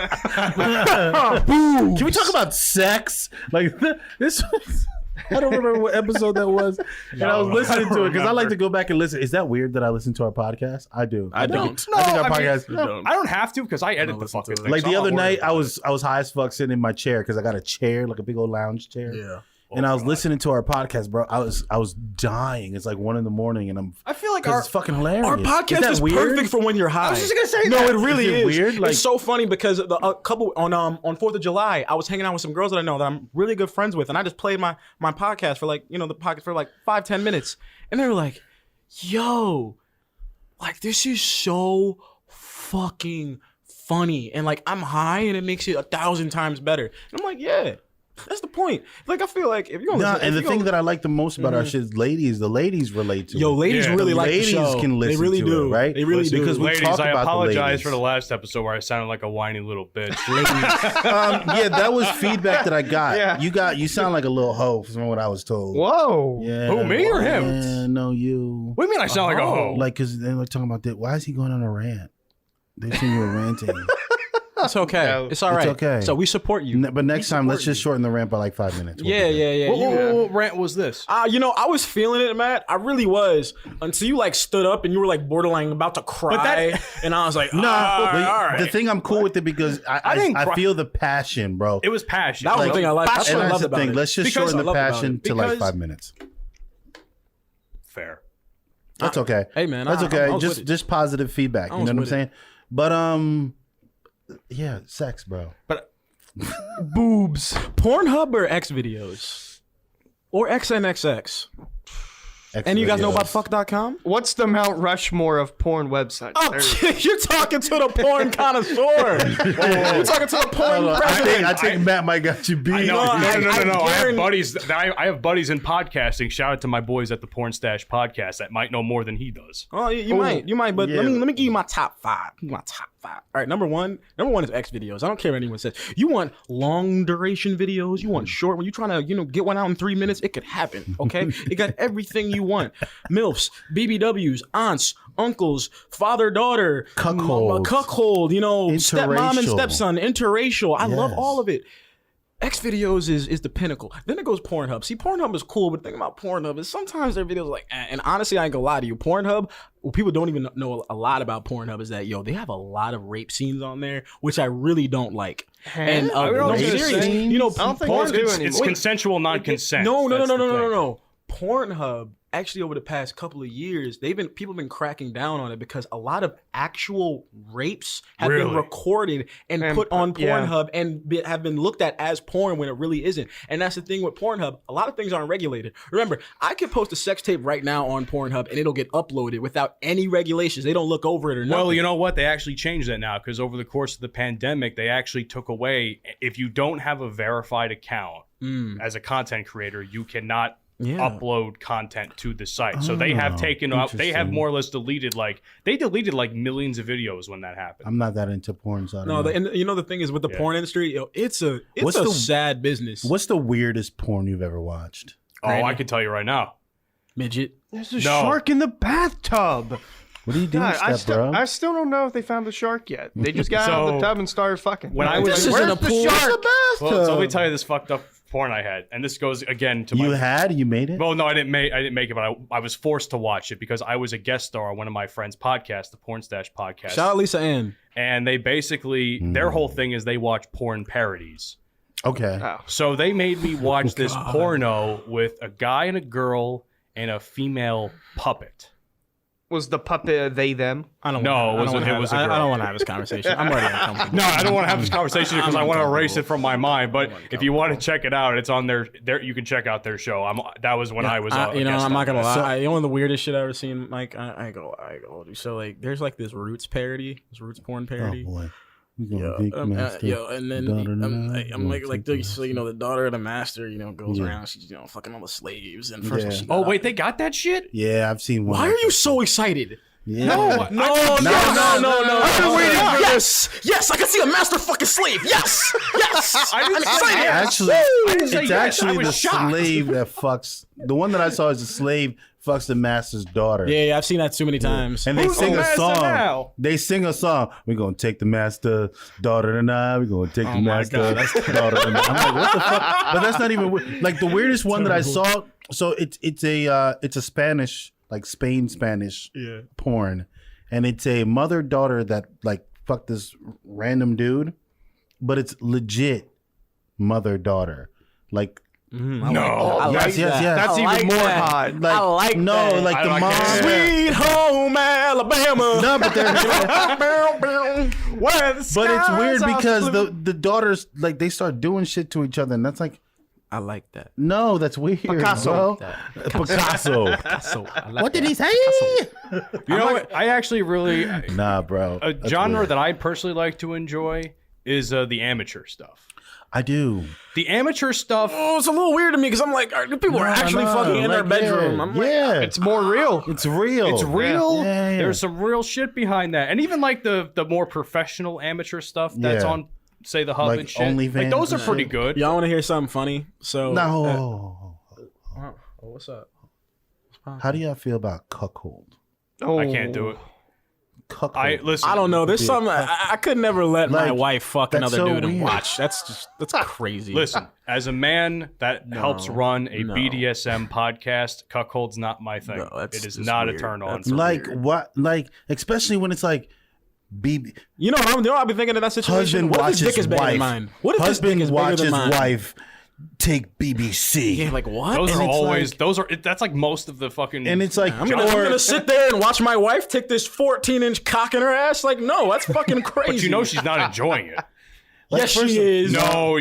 S5: Can we talk about sex? Like this was, I don't remember what episode that was. And I was listening to it because I like to go back and listen. Is that weird that I listen to our podcast? I do.
S4: I don't.
S5: I think our
S6: I mean,
S5: podcast.
S6: I don't have to because I edit the fucking thing.
S5: Like
S6: so
S5: the
S6: I'm
S5: other
S6: not worried
S5: night, I
S6: about
S5: was high as fuck sitting in my chair because I got a chair, like a big old lounge chair.
S4: Yeah.
S5: And I was listening to our podcast, bro. I was dying. It's like 1 a.m, and
S6: I feel like
S5: it's fucking hilarious.
S4: Our podcast is perfect for when you're high.
S6: I was just gonna say
S4: no,
S6: that.
S4: it really
S5: Is it
S4: is.
S5: weird? Like-
S4: It's so funny because a couple on 4th of July, I was hanging out with some girls that I know that I'm really good friends with, and I just played my podcast for like the podcast for like 5-10 minutes, and they were like, "Yo, like this is so fucking funny," and like I'm high, and it makes it 1,000 times better. And I'm like, yeah. That's the point. Like I feel like if you're gonna
S5: and the thing that I like the most about our shit is the ladies relate to it.
S4: ladies
S6: Yeah,
S4: really
S5: the
S4: like
S5: ladies
S4: the show.
S5: can listen
S4: They really
S5: to
S4: do,
S5: it, right?
S4: They really do.
S5: Because we
S6: Ladies,
S5: talk
S6: I
S5: about the
S6: apologize
S5: ladies.
S6: for the last episode where I sounded like a whiny little bitch.
S5: Yeah, that was feedback that I got.
S1: Yeah.
S5: You sound like a little hoe from what I was told.
S1: Whoa.
S5: Yeah.
S6: Who, me or him?
S5: Yeah, no, you.
S6: What do you mean I sound like a hoe?
S5: Like, because they were talking about that. Why is he going on a rant? They think you were ranting.
S4: It's okay.
S1: No,
S4: It's all right.
S5: it's okay.
S4: So we support you.
S5: But next time, let's just shorten the rant by like 5 minutes. We'll
S4: Yeah,
S5: do that.
S4: yeah.
S6: What rant was this?
S4: I was feeling it, Matt. I really was until you like stood up and you were like borderline about to cry, and I was like,
S5: No,
S4: all
S5: but
S4: right.
S5: the thing I'm cool with it because
S6: didn't
S5: I
S6: cry.
S5: feel the passion, bro.
S6: It was passion.
S4: That was the thing I liked. That's
S5: And
S4: what I
S5: that's
S4: loved
S5: the
S4: about
S5: thing.
S4: it.
S5: Let's just
S6: Because
S5: shorten
S6: I
S5: the
S6: loved about
S5: passion
S6: it.
S5: to like
S6: Because-
S5: 5 minutes.
S6: Fair.
S5: That's okay.
S4: Hey, man,
S5: that's
S4: I
S5: okay.
S4: was with it.
S5: Just positive feedback. You
S4: was
S5: know what I'm
S4: with it.
S5: saying? But yeah, sex, bro.
S6: But
S4: boobs. Pornhub or X videos or XNXX. And you guys know about fuck.com?
S1: What's the Mount Rushmore of porn websites?
S4: Oh, you're talking to the porn connoisseur. You're talking to the porn president.
S5: I think Matt might got you beat.
S6: no. I have
S4: guarantee-
S6: buddies. I have buddies in podcasting. Shout out to my boys at the Porn Stash podcast that might know more than he does.
S4: Oh, you might, but
S5: yeah.
S4: let me give you my top 5. All right, number one is X videos. I don't care what anyone says. You want long duration videos? You want short? When you're trying to, get one out in 3 minutes, it could happen. Okay, it got everything you want: MILFs, BBWs, aunts, uncles, father, daughter,
S5: Cuckold.
S4: cuckold. Stepmom and
S5: Interracial.
S4: stepson, interracial. I love
S5: Yes.
S4: all of it. X videos is the pinnacle. Then it goes Pornhub. See, Pornhub is cool, but the thing about Pornhub is sometimes their videos are like, and honestly, I ain't gonna lie to you. Pornhub, what people don't even know a lot about Pornhub is that, they have a lot of rape scenes on there, which I really don't like. And
S6: I was
S4: no,
S6: gonna
S4: serious.
S6: say,
S1: I don't think
S6: Porn,
S1: they do
S6: it's
S1: anymore.
S6: consensual non-consent.
S4: No.
S6: That's the thing.
S4: Pornhub actually over the past couple of years, people have been cracking down on it because a lot of actual rapes have been recorded and put on Pornhub and have been looked at as porn when it really isn't. And that's the thing with Pornhub. A lot of things aren't regulated. Remember, I could post a sex tape right now on Pornhub and it'll get uploaded without any regulations. They don't look over it or nothing.
S6: Well, you know what? They actually changed that now because over the course of the pandemic, they actually took away, if you don't have a verified account as a content creator, you cannot upload content to the site. So they have taken out, they have more or less deleted millions of videos when that happened.
S5: I'm not that into porn, so I don't know.
S4: And you know the thing is with the porn industry, it's a sad business.
S5: What's the weirdest porn you've ever watched?
S6: Oh, I can tell you right now.
S4: Midget.
S1: There's a shark in the bathtub.
S5: What are you doing, bro?
S1: I still don't know if they found the shark yet. They just got out of the tub and started fucking.
S6: When I was
S4: this isn't a pool.
S6: Well, so let me tell you this fucked up porn I had, and this goes again to
S5: you made it?
S6: Well, no, I didn't make it, but I was forced to watch it because I was a guest star on one of my friends' podcasts, the Porn Stash podcast.
S4: Shout out Lisa Ann.
S6: And they basically their whole thing is they watch porn parodies.
S5: Okay.
S1: Oh.
S6: So they made me watch this porno with a guy and a girl and a female puppet.
S1: Was the puppet they them?
S6: I don't want to
S4: have this conversation. I'm already uncomfortable.
S6: No, I don't want to have this conversation because I want to erase it from my mind. But if you want to check it out, it's on their. You can check out their show. That was when I was.
S4: I'm not gonna lie. You know, the weirdest shit I ever seen. Like I go. So like, there's like this Roots parody, this Roots porn parody.
S5: Oh boy.
S4: And then I'm like, so, you know, the daughter of the master, you know, goes around, she's, you know, fucking all the slaves. And first she
S6: oh wait, they got that shit?
S5: Yeah, I've seen one.
S4: Why are you so excited?
S5: Yeah.
S4: No. I've been waiting for this. Yes, I can see a master fucking slave. Yes. I'm excited.
S5: It's actually the slave that fucks. The one that I saw is the slave fucks the master's daughter.
S4: Yeah, I've seen that too many times.
S5: And they sing a song. Now? They sing a song. We're gonna take the master daughter tonight. We're gonna take the master daughter tonight. I'm like, what the fuck? But that's not even like the weirdest one that I saw. So it's a Spanish, like Spanish porn, and it's a mother-daughter that like fucked this random dude, but it's legit mother-daughter, like.
S1: No,
S5: yes.
S1: That's even more hot.
S5: Like, I like that. Like the mom.
S4: Sweet home Alabama.
S5: No, but but it's weird because the daughters like they start doing shit to each other, and that's like.
S4: I like that.
S5: No, that's weird. Picasso. Picasso. What did he say?
S6: You know what? I actually really
S5: nah, bro.
S6: A genre that I personally like to enjoy is the amateur stuff.
S5: I do.
S6: The amateur stuff.
S4: Oh, it's a little weird to me because I'm like, people are actually fucking in their bedroom. I'm like,
S1: it's more real.
S5: It's real.
S6: It's real.
S5: Yeah.
S6: There's some real shit behind that, and even like the more professional amateur stuff that's on, say, the Hub
S5: like
S6: and shit.
S5: OnlyFans
S6: like those are pretty good.
S4: Y'all want to hear something funny? So what's up?
S5: How do y'all feel about cuckold?
S6: I can't do it.
S5: Cuckold.
S6: Listen.
S4: I don't know. There's something I could never let my wife fuck another dude and
S5: weird.
S4: watch. That's crazy.
S6: Listen, as a man that helps run a BDSM podcast, cuckold's not my thing. It is not a turn on.
S5: Like what? Like especially when it's like, BB.
S4: You know what I'll be thinking in that situation.
S5: Husband
S4: What if
S5: watches
S4: his dick is bigger
S5: wife.
S4: than mine? What if his dick
S5: Husband
S4: is bigger
S5: watches
S4: than mine?
S5: wife take BBC.
S4: Yeah, like what?
S6: Those
S5: And
S6: are
S5: it's
S6: always
S5: like-
S6: that's like most of the fucking.
S5: And it's like
S4: I'm gonna sit there and watch my wife take this 14-inch cock in her ass. Like, no, that's fucking crazy.
S6: But you know she's not enjoying it.
S4: Yes, she is.
S6: No,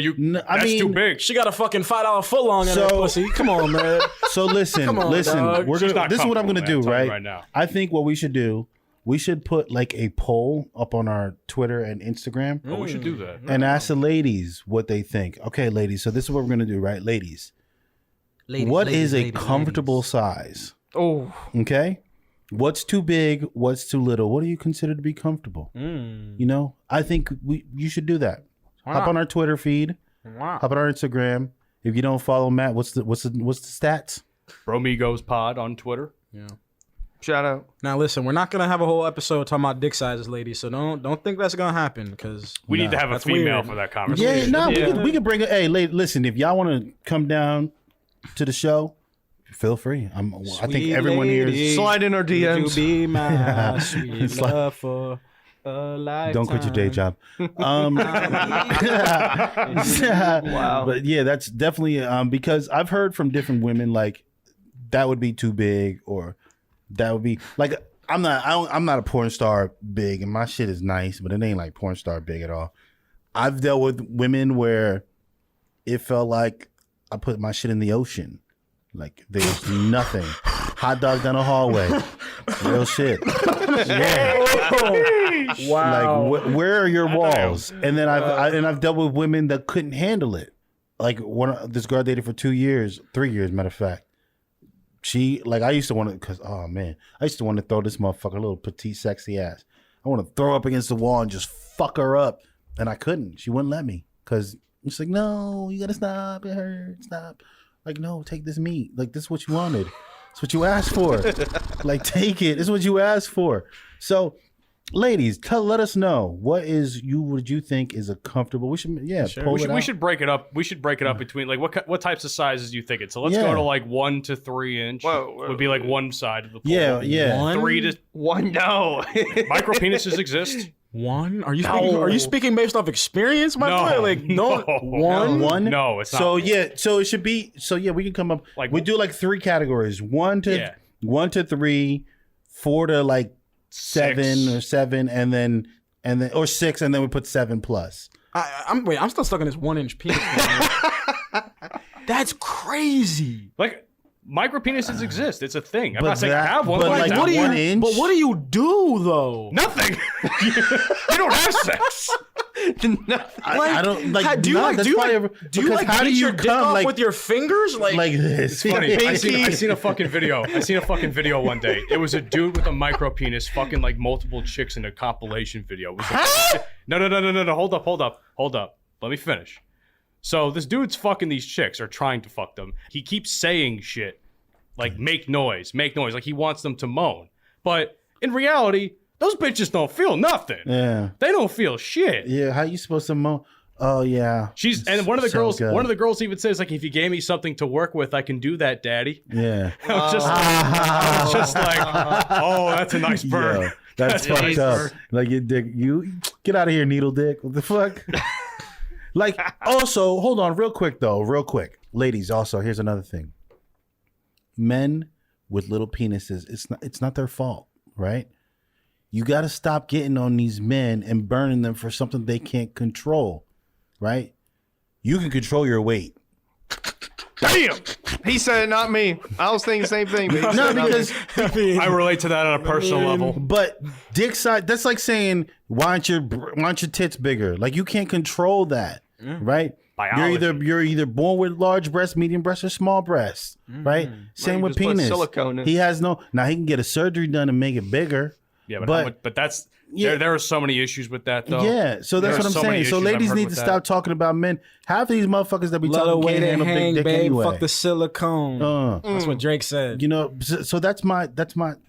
S6: that's too big.
S4: She got a fucking $5 footlong in her pussy. Come on, man.
S5: So listen,
S4: Come on, dog.
S5: we're
S6: She's
S5: gonna.
S6: not
S5: This is what I'm gonna do,
S6: comfortable, man. I'm telling you
S5: right?
S6: right now.
S5: I think what we should do, we should put like a poll up on our Twitter and Instagram,
S6: Oh, we should do that.
S5: and ask the ladies what they think. Okay, ladies. So this is what we're gonna do, right, ladies? What is a comfortable size?
S1: Oh,
S5: Okay. What's too big? What's too little? What do you consider to be comfortable? You know, I think you should do that. Hop on our Twitter feed. Hop on our Instagram. If you don't follow Matt, what's the stats?
S6: Bromigos Pod on Twitter.
S4: Yeah.
S1: shout out.
S4: Now listen, we're not gonna have a whole episode talking about dick sizes, ladies. So don't think that's gonna happen because
S6: We need to have a
S4: that's
S6: female
S4: weird.
S6: for that
S5: Yeah,
S6: conversation.
S5: no, we can bring it. Hey, listen, if y'all want to come down to the show, feel free. I think everyone here is.
S1: Slide in our
S4: Would you
S1: DMs.
S4: be my sweet love for a lifetime?
S5: Don't quit your day job. Wow. But yeah, that's definitely because I've heard from different women like that would be too big, or that would be like I'm not a porn star big, and my shit is nice, but it ain't like porn star big at all. I've dealt with women where it felt like I put my shit in the ocean. Like there's nothing. Hot dog down the hallway. Real shit. Yeah.
S4: Wow.
S5: Like where are your walls? And then I've dealt with women that couldn't handle it. Like this girl I dated for 3 years, matter of fact. She I used to want to, cause I used to want to throw this motherfucker, little petite sexy ass. I want to throw up against the wall and just fuck her up, and I couldn't. She wouldn't let me, cause she's like, no, you gotta stop. It hurts. Stop. Like, no, take this meat. Like, this is what you wanted. It's what you asked for. Like, take it. It's what you asked for. So, ladies, let us know what you think is a comfortable. We should
S6: we should break it up. We should break it up between what types of sizes do you think it's? So let's go to like 1 to 3 inch. Whoa. Would be like one side of the pole.
S5: Yeah.
S6: 3 to
S1: 1. No.
S6: Micro penises exist.
S4: 1? Are you speaking based off experience, my boy? Like no. 1.
S6: No, it's not.
S5: So it should be. So we can come up. Like we do like 3 categories: 1 to 3, 4 to like 7 or 7, and then or 6, and then we put 7 plus.
S4: I'm still stuck in this 1-inch penis. That's crazy.
S6: Like micro penises exist. It's a thing. I'm not saying I have one.
S5: But
S6: like
S5: what do you? 1 inch?
S4: But what do you do though?
S6: Nothing. You don't have sex.
S5: I don't like.
S4: Do you beat your dick off with your fingers like
S5: this?
S6: It's funny. I seen a fucking video. One day. It was a dude with a micro penis fucking like multiple chicks in a compilation video. It was no. Hold up. Let me finish. So this dude's fucking these chicks, or trying to fuck them. He keeps saying shit like make noise. Like he wants them to moan. But in reality, those bitches don't feel nothing.
S5: Yeah.
S6: They don't feel shit.
S5: Yeah, how you supposed to moan? Oh yeah.
S6: One of the girls even says like, if you gave me something to work with, I can do that, daddy.
S5: Yeah.
S6: I was just like, oh, that's a nice bird.
S5: Yo, that's fucked up. Like your dick, you get out of here, needle dick. What the fuck? Like, also, hold on real quick. Ladies, also, here's another thing. Men with little penises, it's not their fault, right? You got to stop getting on these men and burning them for something they can't control, right? You can control your weight.
S1: Damn! He said it, not me. I was thinking the same thing. But
S5: No, because
S6: I relate to that on a personal level.
S5: But dick size, that's like saying, why aren't your tits bigger? Like, you can't control that, right?
S6: Biology.
S5: You're either born with large breasts, medium breasts, or small breasts, right? Same with penis.
S1: Silicone in.
S5: He has no. Now he can get a surgery done and make it bigger.
S6: Yeah, but that's there are so many issues with that though.
S5: Yeah, so that's what I'm saying. So ladies need to stop talking about men. Half of these motherfuckers that be talking can't handle big dick anyway.
S4: Fuck the silicone. That's what Drake said.
S5: You know, so that's my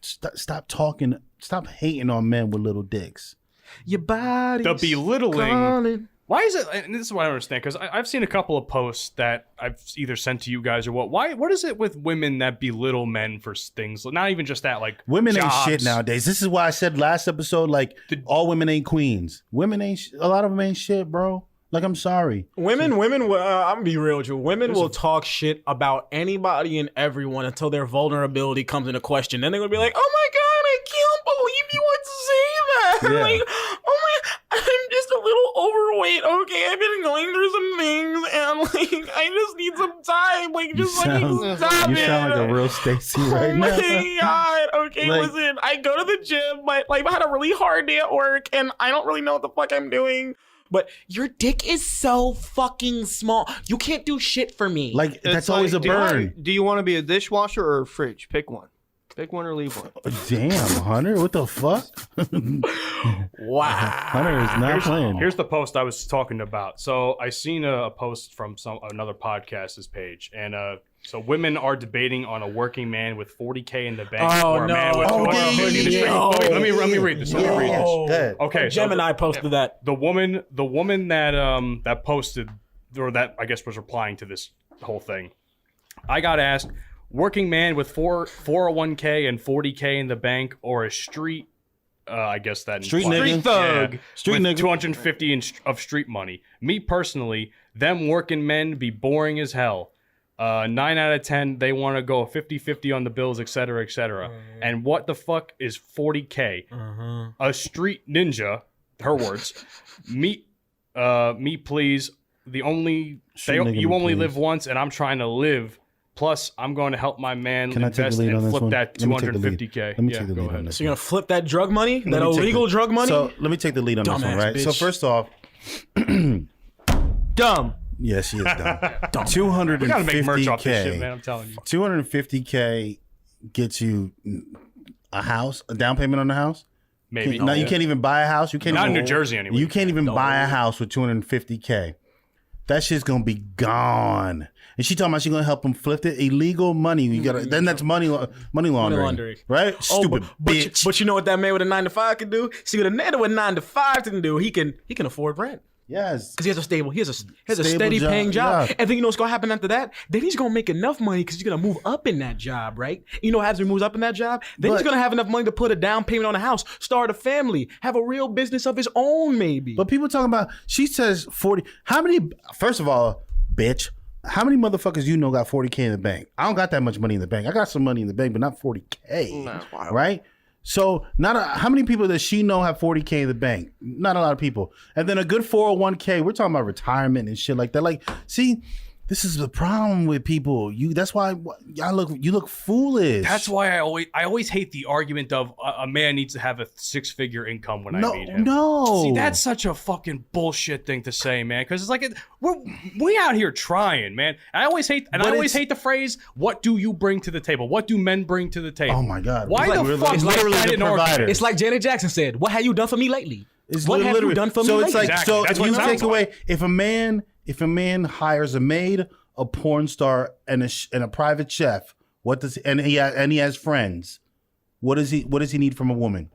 S5: stop talking, stop hating on men with little dicks.
S4: Your body.
S6: The belittling. Why is it? And this is what I don't understand, because I've seen a couple of posts that I've either sent to you guys or what. What is it with women that belittle men for things? Not even just that, like
S5: women
S6: jobs.
S5: ain't shit nowadays. This is why I said last episode, like all women ain't queens. Women ain't. A lot of them ain't shit, bro. Like, I'm sorry.
S4: Women. I'm gonna be real with you. Women will talk shit about anybody and everyone until their vulnerability comes into question. Then they're gonna be like, "Oh my god, I can't believe you would say that."
S5: Yeah.
S4: Like, oh my, I'm just a little overweight. Okay, I've been going through some things, and like, I just need some time. Like, just let me stop it.
S5: You sound like a real Stacy right now.
S4: Oh my god. Okay,
S5: Like,
S4: listen. I go to the gym, but like, I had a really hard day at work, and I don't really know what the fuck I'm doing. But your dick is so fucking small. You can't do shit for me.
S5: Like, that's always a burn.
S1: Do you want to be a dishwasher or a fridge? Pick one. Pick one or leave one.
S5: Damn, Hunter, what the fuck?
S4: Wow.
S5: Hunter is not playing.
S6: Here's the post I was talking about. So I seen a post from another podcast's page, and so women are debating on a working man with 40K in the bank or a man with 250 in the street. Let me read this. Okay,
S4: Gemini posted that.
S6: The woman that that posted, or that I guess was replying to this whole thing. I got asked, working man with 401k and 40K in the bank, or a street, I guess that
S5: Street
S6: thug,
S5: street
S6: with
S5: nigga.
S6: 250 of street money. Me personally, them working men be boring as hell. 9 out of 10, they want to go 50-50 on the bills, et cetera, et cetera. And what the fuck is 40K? A street ninja, her words, me please. You only live once, and I'm trying to live. Plus, I'm going to help my man invest and flip that 250K.
S5: Let me take the lead on this.
S4: So you're gonna flip that drug money, that illegal drug money?
S5: So let me take the lead on this one, right?
S4: Bitch.
S5: So first off,
S1: Dumb.
S5: yeah, she is dumb. 250K.
S6: We gotta make merch off this shit, man. I'm telling you.
S5: 250K gets you a house, a down payment on the house.
S6: Maybe.
S5: No, you can't even buy a house. You can't.
S6: Not
S5: even,
S6: in New Jersey anyway.
S5: You can't even buy a house with 250K. That shit's gonna be gone. And she talking about she gonna help him flip it. Illegal money. You gotta. Then that's money laundering, right? Stupid bitch.
S4: But you know what that man with a 9 to 5 can do? See what a man with a 9 to 5 can do? He can afford rent.
S5: Yes,
S4: because he has a steady paying job.
S5: Yeah.
S4: And then you know what's gonna happen after that? Then he's gonna make enough money because he's gonna move up in that job, right? You know, as he moves up in that job, then he's gonna have enough money to put a down payment on a house, start a family, have a real business of his own, maybe.
S5: But people talking about. She says 40. How many? First of all, bitch. How many motherfuckers you know got 40K in the bank? I don't got that much money in the bank. I got some money in the bank, but not 40K. Right? So how many people does she know have 40K in the bank? Not a lot of people. And then a good 401K. We're talking about retirement and shit like that. Like, see, this is the problem with people. That's why you look foolish.
S6: That's why I always hate the argument of a man needs to have a 6-figure income when I meet him.
S5: No.
S6: See, that's such a fucking bullshit thing to say, man. Because it's like we out here trying, man. I always hate the phrase, "What do you bring to the table? What do men bring to the table?"
S5: Oh my God.
S6: Why the fuck?
S5: It's literally the provider.
S4: It's like Janet Jackson said, "What have you done for me lately?"
S5: What have you
S4: done for me
S5: lately?
S4: lately?
S5: So it's like,
S6: Exactly. That's
S5: if
S6: what
S5: you
S6: it sounds
S5: take away, if a man hires a maid, a porn star, and a private chef, and he has friends, what does he need from a woman?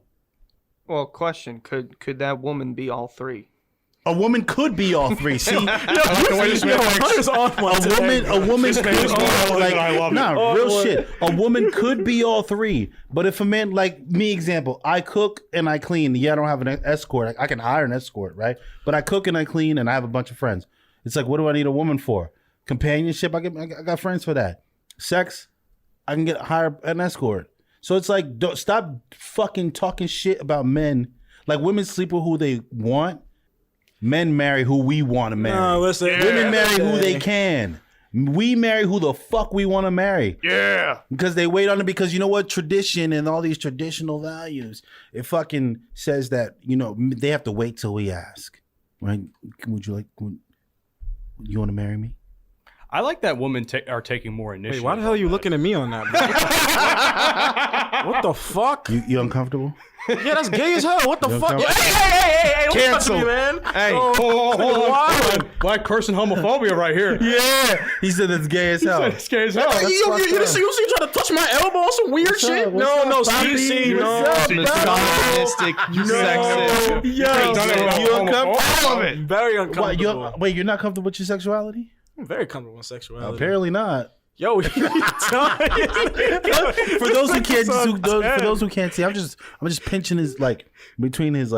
S1: Well, question: Could that woman be all three?
S5: A woman could be all three. See, a woman could be real shit. A woman could be all three. But if a man, like me, example, I cook and I clean. Yeah, I don't have an escort. I can hire an escort, right? But I cook and I clean, and I have a bunch of friends. It's like, what do I need a woman for? Companionship. I got friends for that. Sex. I can hire an escort. So it's like, stop fucking talking shit about men. Like, women sleep with who they want. Men marry who we want to marry.
S4: No, listen.
S5: Women marry who they can. We marry who the fuck we want to marry.
S6: Yeah.
S5: Because they wait on it, because you know what? Tradition and all these traditional values. It fucking says that, they have to wait till we ask. Right? You want to marry me?
S6: I like that women are taking more initiative.
S4: Wait, why the hell are you looking at me on that, bro? What the fuck?
S5: You uncomfortable?
S4: Yeah, that's gay as hell. What the fuck?
S5: uncomfortable?
S4: Hey, don't touch
S5: Cancel.
S4: me, man.
S1: Hey,
S6: Black cursing homophobia right here.
S5: Yeah. He said it's gay as hell.
S6: It's gay as hell.
S4: You trying to touch my elbow on some weird shit? No, see, no.
S1: misogynistic, sexist.
S5: You uncomfortable?
S4: Very uncomfortable.
S5: Wait, you're not comfortable with your sexuality?
S4: I'm very comfortable with sexuality.
S5: Apparently not.
S4: Yo,
S5: For those who can't see, I'm just pinching his between his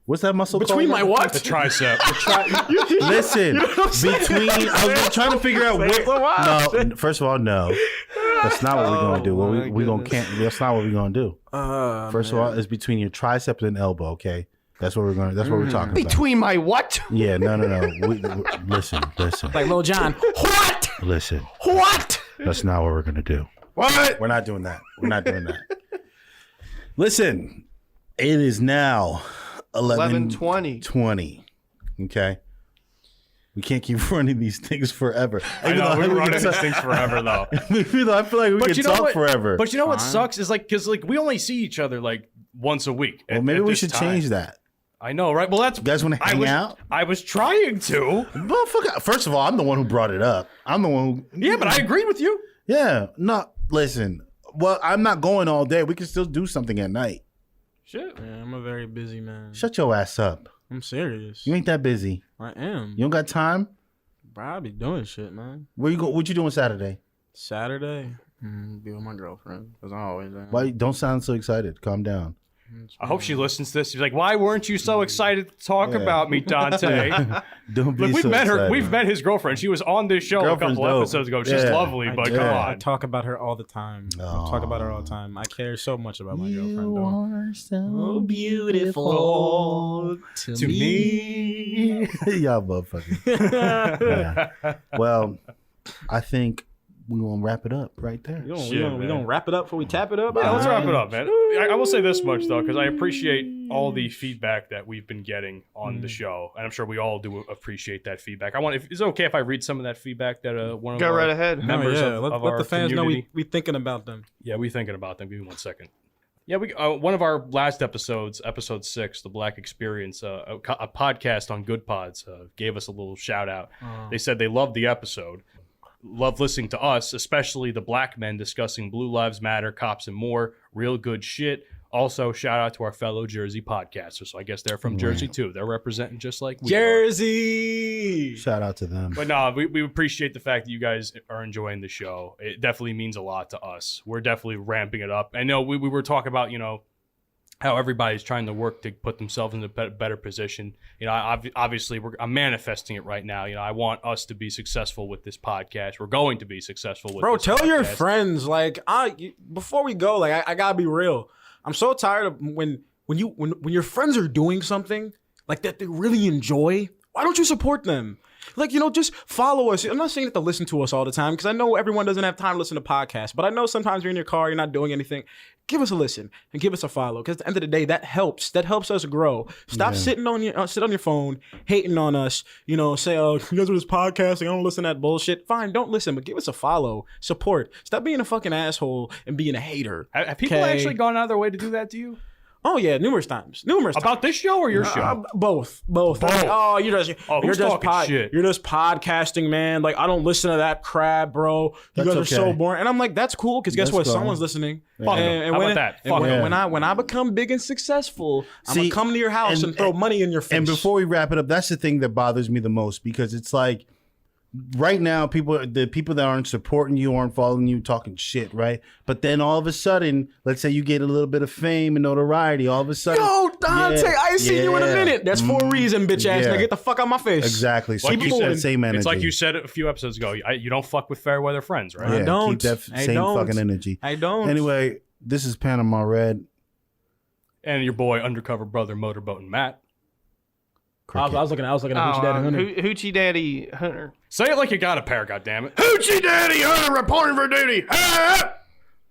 S5: what's that muscle
S4: between
S5: called?
S4: my what?
S6: The tricep.
S5: Listen, I was trying to figure out where. No, first of all, no. That's not what we're gonna do. That's not what we're gonna do. First of all, it's between your tricep and elbow. Okay, that's what we're talking about.
S1: Between my what?
S5: Yeah, no. Listen.
S4: Like Lil Jon. What?
S5: Listen.
S4: What?
S5: That's not what we're gonna do.
S1: What?
S5: We're not doing that. Listen, it is now 11:20. Okay. We can't keep running these things forever.
S6: I know, we're running these things forever, though.
S5: I feel like we can talk forever.
S6: But you know what sucks is because we only see each other once a week.
S5: Well, maybe we should change that.
S6: I know, right? Well,
S5: You guys want to hang out?
S6: I was trying to.
S5: Well, first of all, I'm the one who brought it up. I'm the one who.
S6: Yeah, but I agreed with you.
S5: Yeah. No, listen. Well, I'm not going all day. We can still do something at night.
S6: Shit.
S4: Yeah, I'm a very busy man.
S5: Shut your ass up.
S4: I'm serious.
S5: You ain't that busy.
S4: I am.
S5: You don't got time?
S4: Bro, I be doing shit, man.
S5: What you doing Saturday?
S4: Saturday? Be with my girlfriend. Because I always am.
S5: Why don't sound so excited? Calm down.
S6: I hope she listens to this. She's like, "Why weren't you so excited to talk about me, Dante?"
S5: Don't be
S6: Look, we've
S5: so
S6: met her.
S5: excited.
S6: We've met his girlfriend. She was on this show
S5: Girlfriend's
S6: a couple
S5: dope.
S6: episodes ago. She's
S5: Yeah.
S6: lovely, but come
S4: I
S6: on.
S4: talk about her all the time. I talk about her all the time. I care so much about my girlfriend. Though.
S5: So
S4: beautiful to me.
S5: Y'all motherfuckers. Yeah. Well, I think we're gonna wrap it up right there.
S4: We gonna wrap it up before we tap it up.
S6: Yeah, let's wrap it up, man. I will say this much though, because I appreciate all the feedback that we've been getting on the show, and I'm sure we all do appreciate that feedback. Is it okay if I read some of that feedback that one of
S1: Go
S6: our
S1: right ahead.
S6: members of
S4: let
S6: our
S4: the fans
S6: community?
S4: know we thinking about them.
S6: Yeah, we thinking about them. Give me 1 second. Yeah, we one of our last episodes, episode 6, the Black Experience, a podcast on Good Pods, gave us a little shout out. They said they loved the episode, loved listening to us, especially the black men discussing Blue Lives Matter, cops, and more. Real good shit. Also, shout out to our fellow Jersey podcasters. So I guess they're from Jersey too. They're representing just like we are.
S4: Jersey.
S5: Shout out to them.
S6: But no, we appreciate the fact that you guys are enjoying the show. It definitely means a lot to us. We're definitely ramping it up. I know we were talking about, how everybody's trying to work to put themselves in a better position. Obviously, I'm manifesting it right now. I want us to be successful with this podcast. We're going to be successful with this
S4: tell
S6: podcast.
S4: your friends, before we go, I gotta be real. I'm so tired of when your friends are doing something like that they really enjoy. Why don't you support them? Just follow us. I'm not saying that to listen to us all the time, because I know everyone doesn't have time to listen to podcasts, but I know sometimes you're in your car, you're not doing anything. Give us a listen and give us a follow, because at the end of the day, that helps. That helps us grow. Stop sitting on your phone, hating on us. Say, "Oh, you guys are just podcasting. I don't listen to that bullshit." Fine, don't listen, but give us a follow, support. Stop being a fucking asshole and being a hater.
S6: Have people actually gone out of their way to do that to you?
S4: Oh yeah, numerous times.
S6: About this show or your show?
S4: Both. You're just
S6: shit?
S4: You're just podcasting, man. I don't listen to that crap, bro. You
S5: That's
S4: guys are so
S5: okay.
S4: boring. And I'm like, that's cool, because guess
S5: That's
S4: what?
S5: cool.
S4: Someone's listening.
S6: Fuck them. How about that? Fuck them.
S4: When I become big and successful, I'm
S5: See,
S4: gonna come to your house and throw money in your face.
S5: And before we wrap it up, that's the thing that bothers me the most, because it's like right now, the people that aren't supporting you, aren't following you, talking shit, right? But then all of a sudden, let's say you get a little bit of fame and notoriety. All of a sudden,
S4: Yo, Dante, I ain't seen you in a minute. That's for a reason, bitch ass.
S5: Yeah.
S4: Now get the fuck out my face.
S5: Exactly. So
S6: Like
S5: keep
S6: you said,
S5: that same energy.
S6: It's like you said a few episodes ago. You don't fuck with fair weather friends, right?
S5: Yeah,
S4: I don't.
S5: Keep that
S4: I
S5: same
S4: don't.
S5: fucking energy.
S4: I don't.
S5: Anyway, this is Panama Red.
S6: And your boy, undercover brother, Motorboat and Matt.
S4: I was looking at Hoochie Daddy Hunter.
S1: Hoochie Daddy Hunter.
S6: Say it like you got a pair, goddammit.
S1: Hoochie Daddy Hunter reporting for duty.
S4: I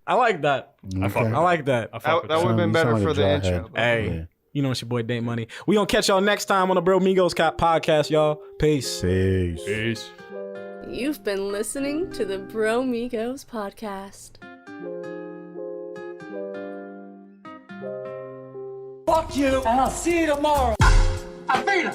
S4: like that.
S6: I fuck with
S4: I like that.
S6: I fuck with
S1: That would have been
S5: You
S1: better
S5: sound
S1: for
S5: like
S1: the
S5: a
S1: intro.
S5: jawhead.
S4: Hey, you know it's your boy Date Money. We gonna catch y'all next time on the Bromigos Podcast, y'all. Peace.
S5: Peace.
S6: Peace.
S7: You've been listening to the Bromigos Podcast.
S3: Fuck you, and I'll see you tomorrow. I beat him.